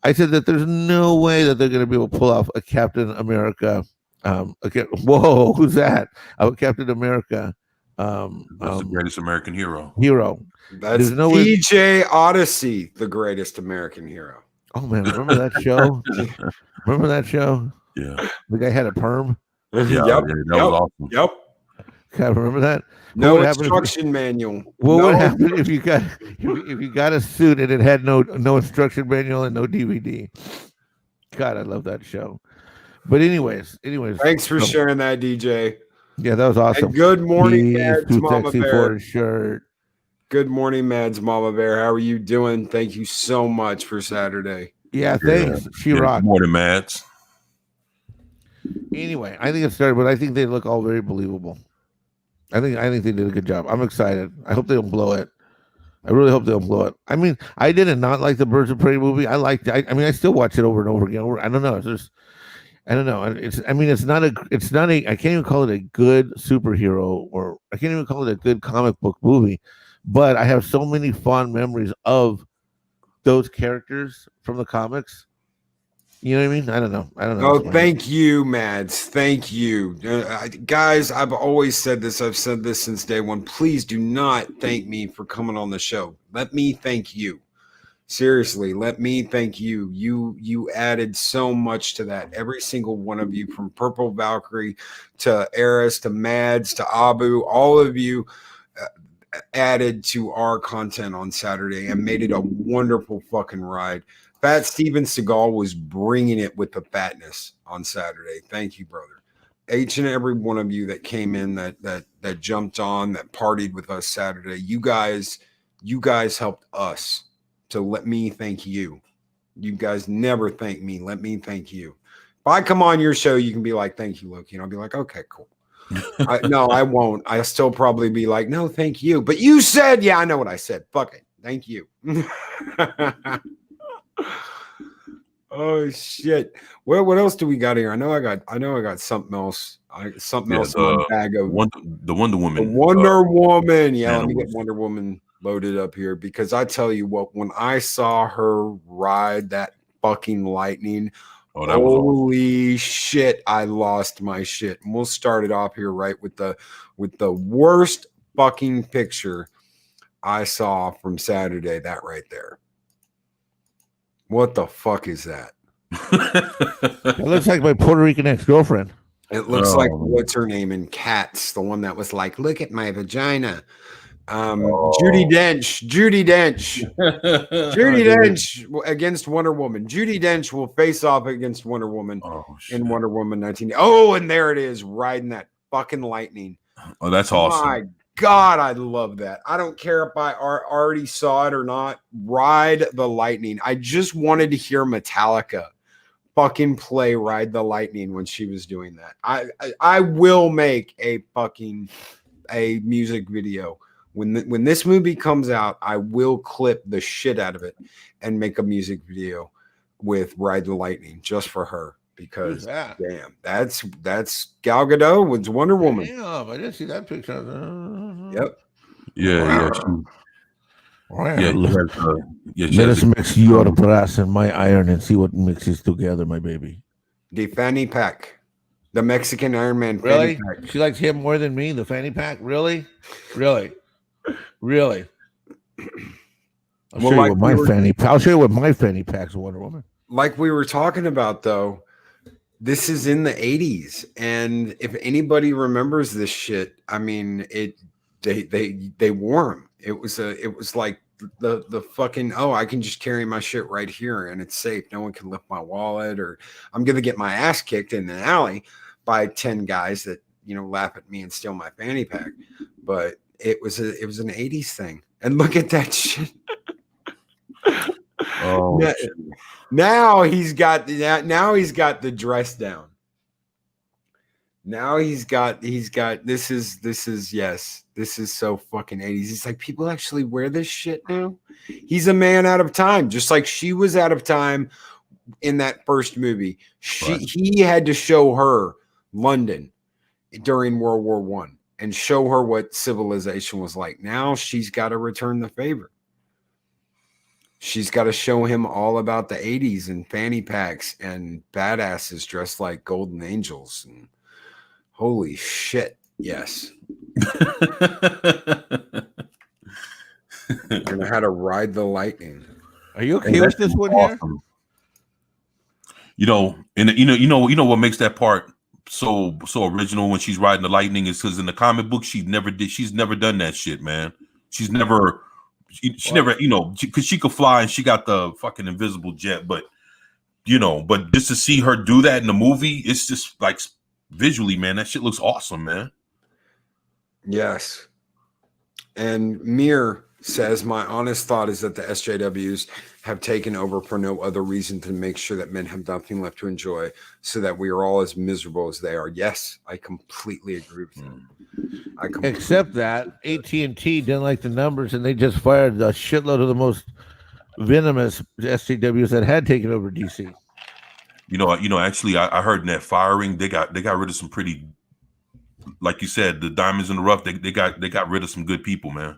I said that there's no way that they're going to be able to pull off a Captain America. Whoa, who's that? Captain America. That's the greatest American hero. That's DJ Odyssey, the greatest American hero. Oh man, remember that show? Remember that show? Yeah. The guy had a perm. Yeah, that was awesome. Yep. God, remember that? No instruction manual. What would happen if you got a suit and it had no instruction manual and no DVD? God, I love that show. But anyways. Thanks for sharing that, DJ. Yeah, that was awesome. And good morning, Mads Mama Bear. Shirt. Good morning, Mads Mama Bear. How are you doing? Thank you so much for Saturday. Yeah, thanks. She rocked. Good morning, Mads. Anyway, I think it started, but I think they look all very believable. I think they did a good job. I'm excited. I hope they don't blow it. I really hope they don't blow it. I mean, I did not like the Birds of Prey movie. I liked it. I mean, I still watch it over and over again. I don't know. I don't know. It's not a. I can't even call it a good superhero, or I can't even call it a good comic book movie. But I have so many fond memories of those characters from the comics. You know what I mean? I don't know. Oh, thank you, Mads. Thank you. Guys, I've always said this. I've said this since day one. Please do not thank me for coming on the show. Let me thank you. Seriously, let me thank you. You added so much to that. Every single one of you, from Purple Valkyrie to Eris to Mads to Abu, all of you added to our content on Saturday and made it a wonderful fucking ride. Fat Steven Seagal was bringing it with the fatness on Saturday. Thank you, brother. Each and every one of you that came in, that jumped on, that partied with us Saturday. You guys helped us. So let me thank you. You guys never thank me. Let me thank you. If I come on your show, you can be like, thank you, Loki. And I'll be like, okay, cool. No, I won't. I'll still probably be like, no, thank you. But you said, yeah, I know what I said. Fuck it. Thank you. Oh shit. Well, what else do we got here? I know I got something else. Something else in my bag of the Wonder Woman. The Wonder Woman. Yeah, let me get Wonder Woman loaded up here, because I tell you what, when I saw her ride that fucking lightning, holy shit, I lost my shit. And we'll start it off here right with the worst fucking picture I saw from Saturday. That right there. What the fuck is that? It looks like my Puerto Rican ex-girlfriend. It looks like, what's her name in Cats, the one that was like, look at my vagina. Judi Dench against Wonder Woman. Judi Dench will face off against Wonder Woman in Wonder Woman 19. Oh, and there it is, riding that fucking lightning. Oh, that's awesome. My God, I love that. I don't care if I already saw it or not. Ride the Lightning. I just wanted to hear Metallica fucking play Ride the Lightning when she was doing that. I will make a music video. When this movie comes out, I will clip the shit out of it and make a music video with Ride the Lightning just for her. Because damn, that's Gal Gadot with Wonder Woman. Damn, I didn't see that picture. Yep. Yeah. Let us mix your brass and my iron and see what mixes together, my baby. The fanny pack, the Mexican Ironman. Really? Fanny pack. She likes him more than me. The fanny pack. Really? I'll show you what my fanny pack. I'll show you what my fanny pack's Wonder Woman. Like we were talking about, though. This is in the 80s, and if anybody remembers this shit, I mean, they wore them. It was like the fucking, I can just carry my shit right here and it's safe. No one can lift my wallet, or I'm gonna get my ass kicked in an alley by 10 guys that laugh at me and steal my fanny pack. But it was an 80s thing, and look at that shit. Oh. Now he's got the dress down. Now he's got this is so fucking 80s. It's like people actually wear this shit now. He's a man out of time, just like she was out of time in that first movie. He had to show her London during World War I and show her what civilization was like. Now she's got to return the favor. She's got to show him all about the 80s and fanny packs and badasses dressed like golden angels. And holy shit, yes. And how to ride the lightning. Are you okay with this one awesome. Here? You know what makes that part so original when she's riding the lightning is because in the comic book she's never done that shit, man. She never, because she could fly and she got the fucking invisible jet, but just to see her do that in the movie, it's just like visually, man, that shit looks awesome, man. Yes. And Mir says, my honest thought is that the SJWs have taken over for no other reason than to make sure that men have nothing left to enjoy, so that we are all as miserable as they are. Yes, I completely agree with that. Except that AT&T didn't like the numbers, and they just fired a shitload of the most venomous SJWs that had taken over DC. Actually, I heard in that firing, they got rid of some pretty, like you said, the diamonds in the rough. They got rid of some good people, man.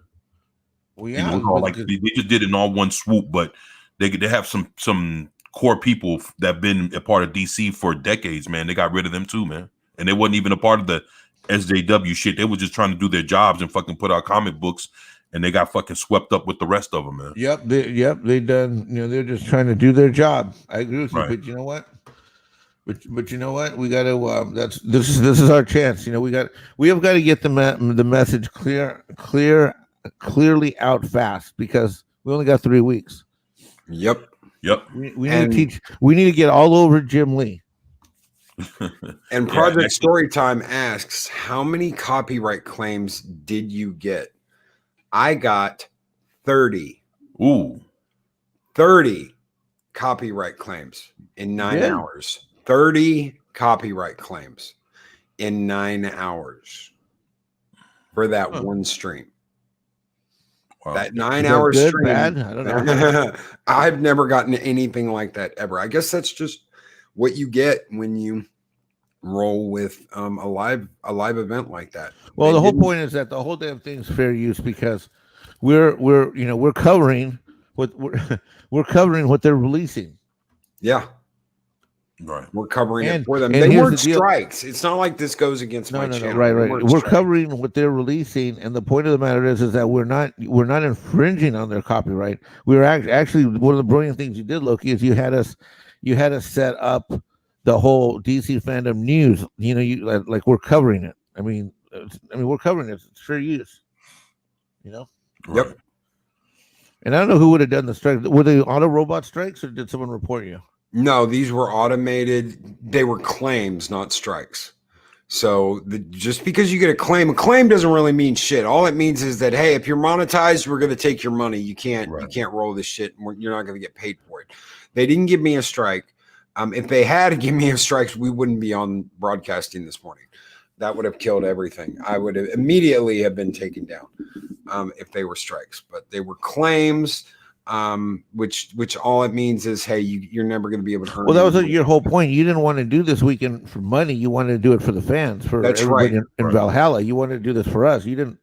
Well, yeah, they just did it in all one swoop, but they have some core people that have been a part of DC for decades, man. They got rid of them too, man, and they wasn't even a part of the SJW shit. They were just trying to do their jobs and fucking put out comic books, and they got fucking swept up with the rest of them, man. Yep, they done. They're just trying to do their job. I agree with you, but you know what? But you know what? We got to. This is our chance. We have got to get the message clearly out fast, because we only got 3 weeks. Yep. We need to teach. We need to get all over Jim Lee. And Project Storytime asks, how many copyright claims did you get? I got 30. Ooh. 30 copyright claims in 9 hours. 30 copyright claims in 9 hours for that one stream. Wow. That 9 hour stream. Bad? I don't know. I've never gotten anything like that ever. I guess that's just what you get when you roll with a live event like that. Well, the whole point is that the whole damn thing's fair use, because we're covering we're covering what they're releasing. Yeah. Right. We're covering it for them. They weren't strikes. It's not like this goes against my channel. Right. We're covering what they're releasing, and the point of the matter is that we're not infringing on their copyright. We're actually, one of the brilliant things you did, Loki, is you had us set up the whole DC Fandom news. Like we're covering it. I mean, we're covering it. It's fair use. You know. Yep. Right. And I don't know who would have done the strike. Were they auto robot strikes, or did someone report you? No, these were automated. They were claims, not strikes. So just because you get a claim doesn't really mean shit. All it means is that, hey, if you're monetized, we're going to take your money. You can't roll this shit. And you're not going to get paid for it. They didn't give me a strike. If they had given me a strike, we wouldn't be on broadcasting this morning. That would have killed everything. I would have immediately have been taken down if they were strikes. But they were claims. Which all it means is, hey, you're never going to be able to earn. Well, that was your whole point. You didn't want to do this weekend for money. You wanted to do it for the fans, for everybody in Valhalla. You wanted to do this for us. You didn't.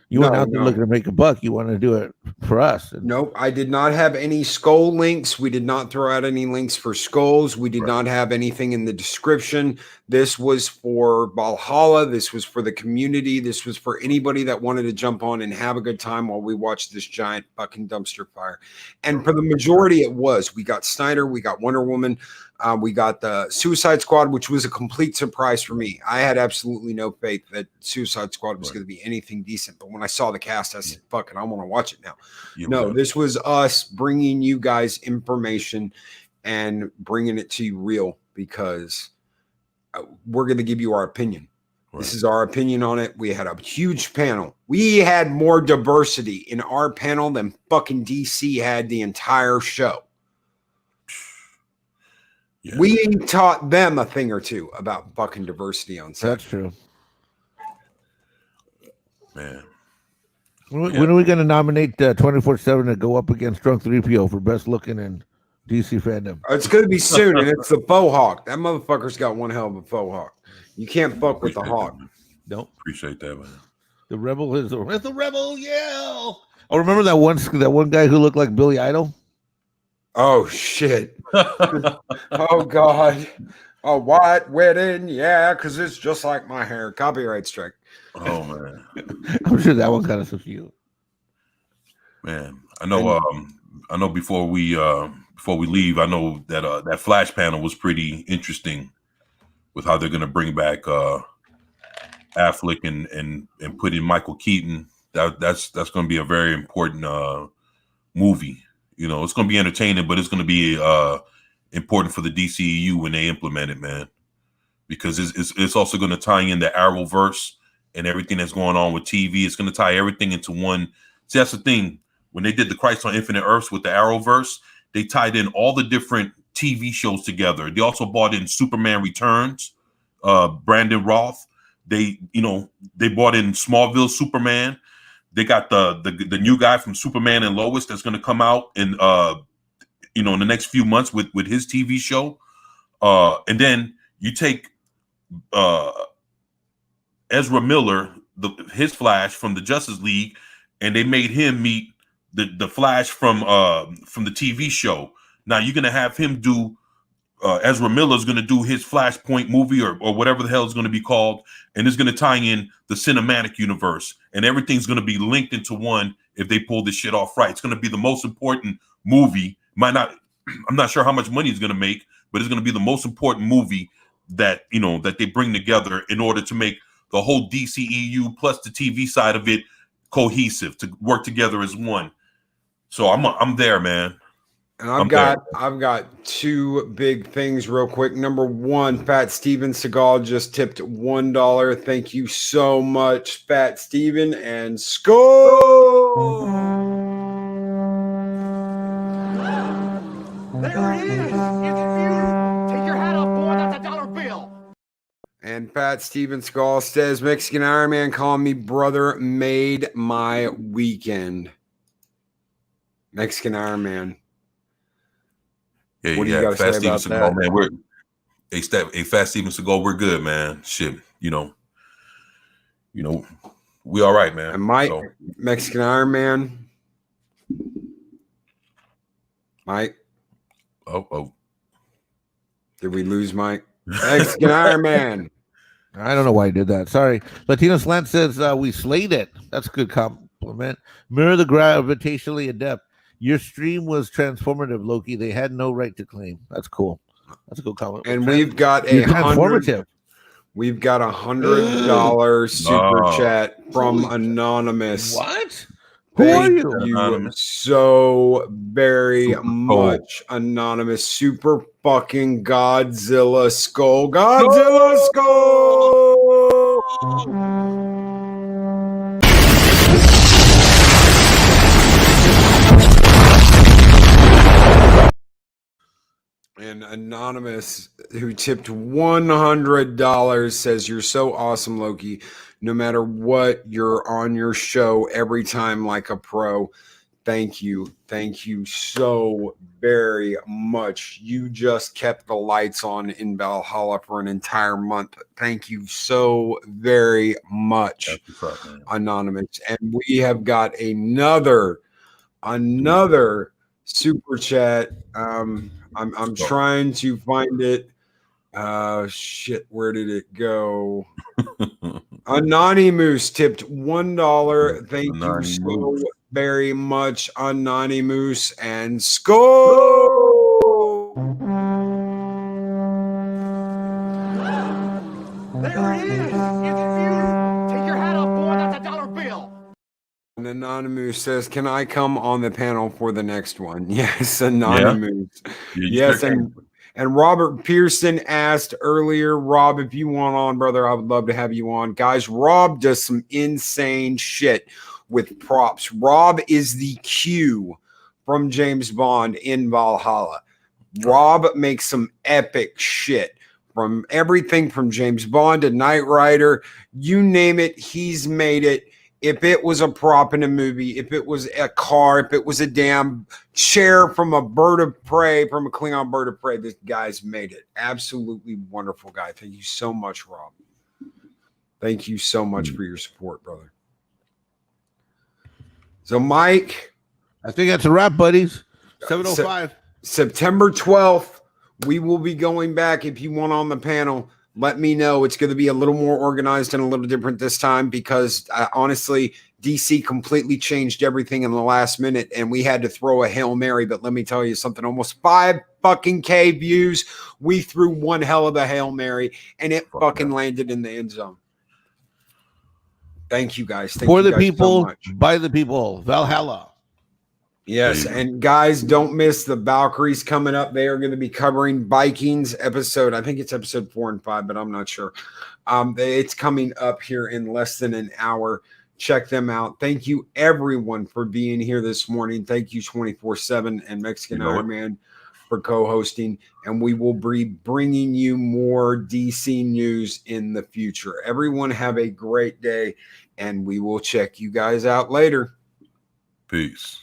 You weren't out there looking to make a buck. You wanted to do it for us. Nope. I did not have any skull links. We did not throw out any links for skulls. We did not have anything in the description. This was for Valhalla. This was for the community. This was for anybody that wanted to jump on and have a good time while we watched this giant fucking dumpster fire. And for the majority, it was. We got Snyder. We got Wonder Woman. We got the Suicide Squad, which was a complete surprise for me. I had absolutely no faith that Suicide Squad was going to be anything decent. But when I saw the cast, I said, fuck it, I want to watch it now. This was us bringing you guys information and bringing it to you real, because we're going to give you our opinion. This is our opinion on it. We had a huge panel. We had more diversity in our panel than fucking DC had the entire show. Yeah. We taught them a thing or two about fucking diversity on set. That's true. Man. When are we going to nominate 24/7 to go up against Drunk 3PO for best looking in DC Fandom? It's going to be soon, and it's the faux hawk. That motherfucker's got one hell of a faux hawk. You can't fuck with the hawk. Nope. Appreciate that, man. The rebel is the rebel yell. Oh, remember that one guy who looked like Billy Idol? Oh shit. Oh god. A white wedding, yeah, because it's just like my hair. Copyright strike. Oh man. I'm sure that one got us a few. Man, I know before we leave, I know that that Flash panel was pretty interesting with how they're gonna bring back Affleck and put in Michael Keaton. That's gonna be a very important movie. You know, it's going to be entertaining, but it's going to be important for the DCEU when they implement it, man. Because it's also going to tie in the Arrowverse and everything that's going on with TV. It's going to tie everything into one. See, that's the thing. When they did the Christ on Infinite Earths with the Arrowverse, they tied in all the different TV shows together. They also brought in Superman Returns, Brandon Roth. They brought in Smallville Superman. They got the new guy from Superman and Lois that's going to come out in in the next few months with his TV show. And then you take Ezra Miller, his Flash from the Justice League, and they made him meet the Flash from the TV show. Now you're going to have him do Ezra Miller's going to do his Flashpoint movie or whatever the hell it's going to be called, and it's going to tie in the cinematic universe, and everything's going to be linked into one if they pull this shit off right. It's going to be the most important movie. I'm not sure how much money it's going to make, but it's going to be the most important movie that that they bring together in order to make the whole DCEU plus the TV side of it cohesive, to work together as one. So I'm there, man. And I've got two big things real quick. Number one, Fat Steven Seagal just tipped $1. Thank you so much, Fat Steven, and Skull. There it is. It's take your hat off, boy. That's a dollar bill. And Fat Steven Skull says, Mexican Ironman calling me brother made my weekend. Mexican Ironman. Yeah, what do you got to say about that? Man, we're Fat Steven Seagal, we're good, man. Shit, we all right, man. And Mike, so. Mexican Ironman. Mike. Oh. Did we lose Mike? Mexican Ironman. I don't know why he did that. Sorry. Latino Slant says we slayed it. That's a good compliment. Mirror the gravitationally adept. Your stream was transformative, Loki. They had no right to claim. That's cool. That's a good comment. And we've got $100 super chat from Anonymous. What? Who are Thank you? you Anonymous. so very Super much, Anonymous. Super fucking Godzilla Skull. Godzilla Skull! And Anonymous, who tipped $100, says, "You're so awesome, Loki. No matter what, you're on your show every time like a pro. Thank you. Thank you so very much. You just kept the lights on in Valhalla for an entire month. Thank you so very much, That's what's up, man. Anonymous." And we have got another super chat. I'm trying to find it. Shit, where did it go? Anonymous tipped $1. Thank you so very much, Anonymous, and Skull. There it is. It's you. Take your hat off, boy. That's a dollar bill. And Anonymous says, "Can I come on the panel for the next one?" Yes, Anonymous. Yeah, Yes, sure and Robert Pearson asked earlier, Rob, if you want on, brother, I would love to have you on. Guys, Rob does some insane shit with props. Rob is the Q from James Bond in Valhalla. Rob makes some epic shit. From everything from James Bond to Knight Rider, you name it, he's made it. If it was a prop in a movie, if it was a car, if it was a damn chair from a bird of prey, from a Klingon bird of prey, this guy's made it. Absolutely wonderful guy. Thank you so much, Rob. Thank you so much for your support, brother. So, Mike. I think that's a wrap, buddies. 7:05. September 12th, we will be going back. If you want on the panel, let me know. It's going to be a little more organized and a little different this time because honestly, DC completely changed everything in the last minute and we had to throw a Hail Mary. But let me tell you something, almost 5 fucking K views. We threw one hell of a Hail Mary and it fucking landed in the end zone. Thank you guys. Thank For you the guys people, so much. by the people, Valhalla. Yes, and guys, don't miss the Valkyries coming up. They are going to be covering Vikings episode. I think it's episode 4 and 5, but I'm not sure. It's coming up here in less than an hour. Check them out. Thank you, everyone, for being here this morning. Thank you, 24/7 and Mexican Ironman for co-hosting. And we will be bringing you more DC news in the future. Everyone have a great day, and we will check you guys out later. Peace.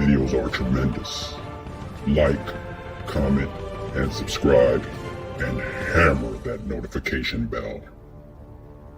videos are tremendous. Like, comment, and subscribe, and hammer that notification bell.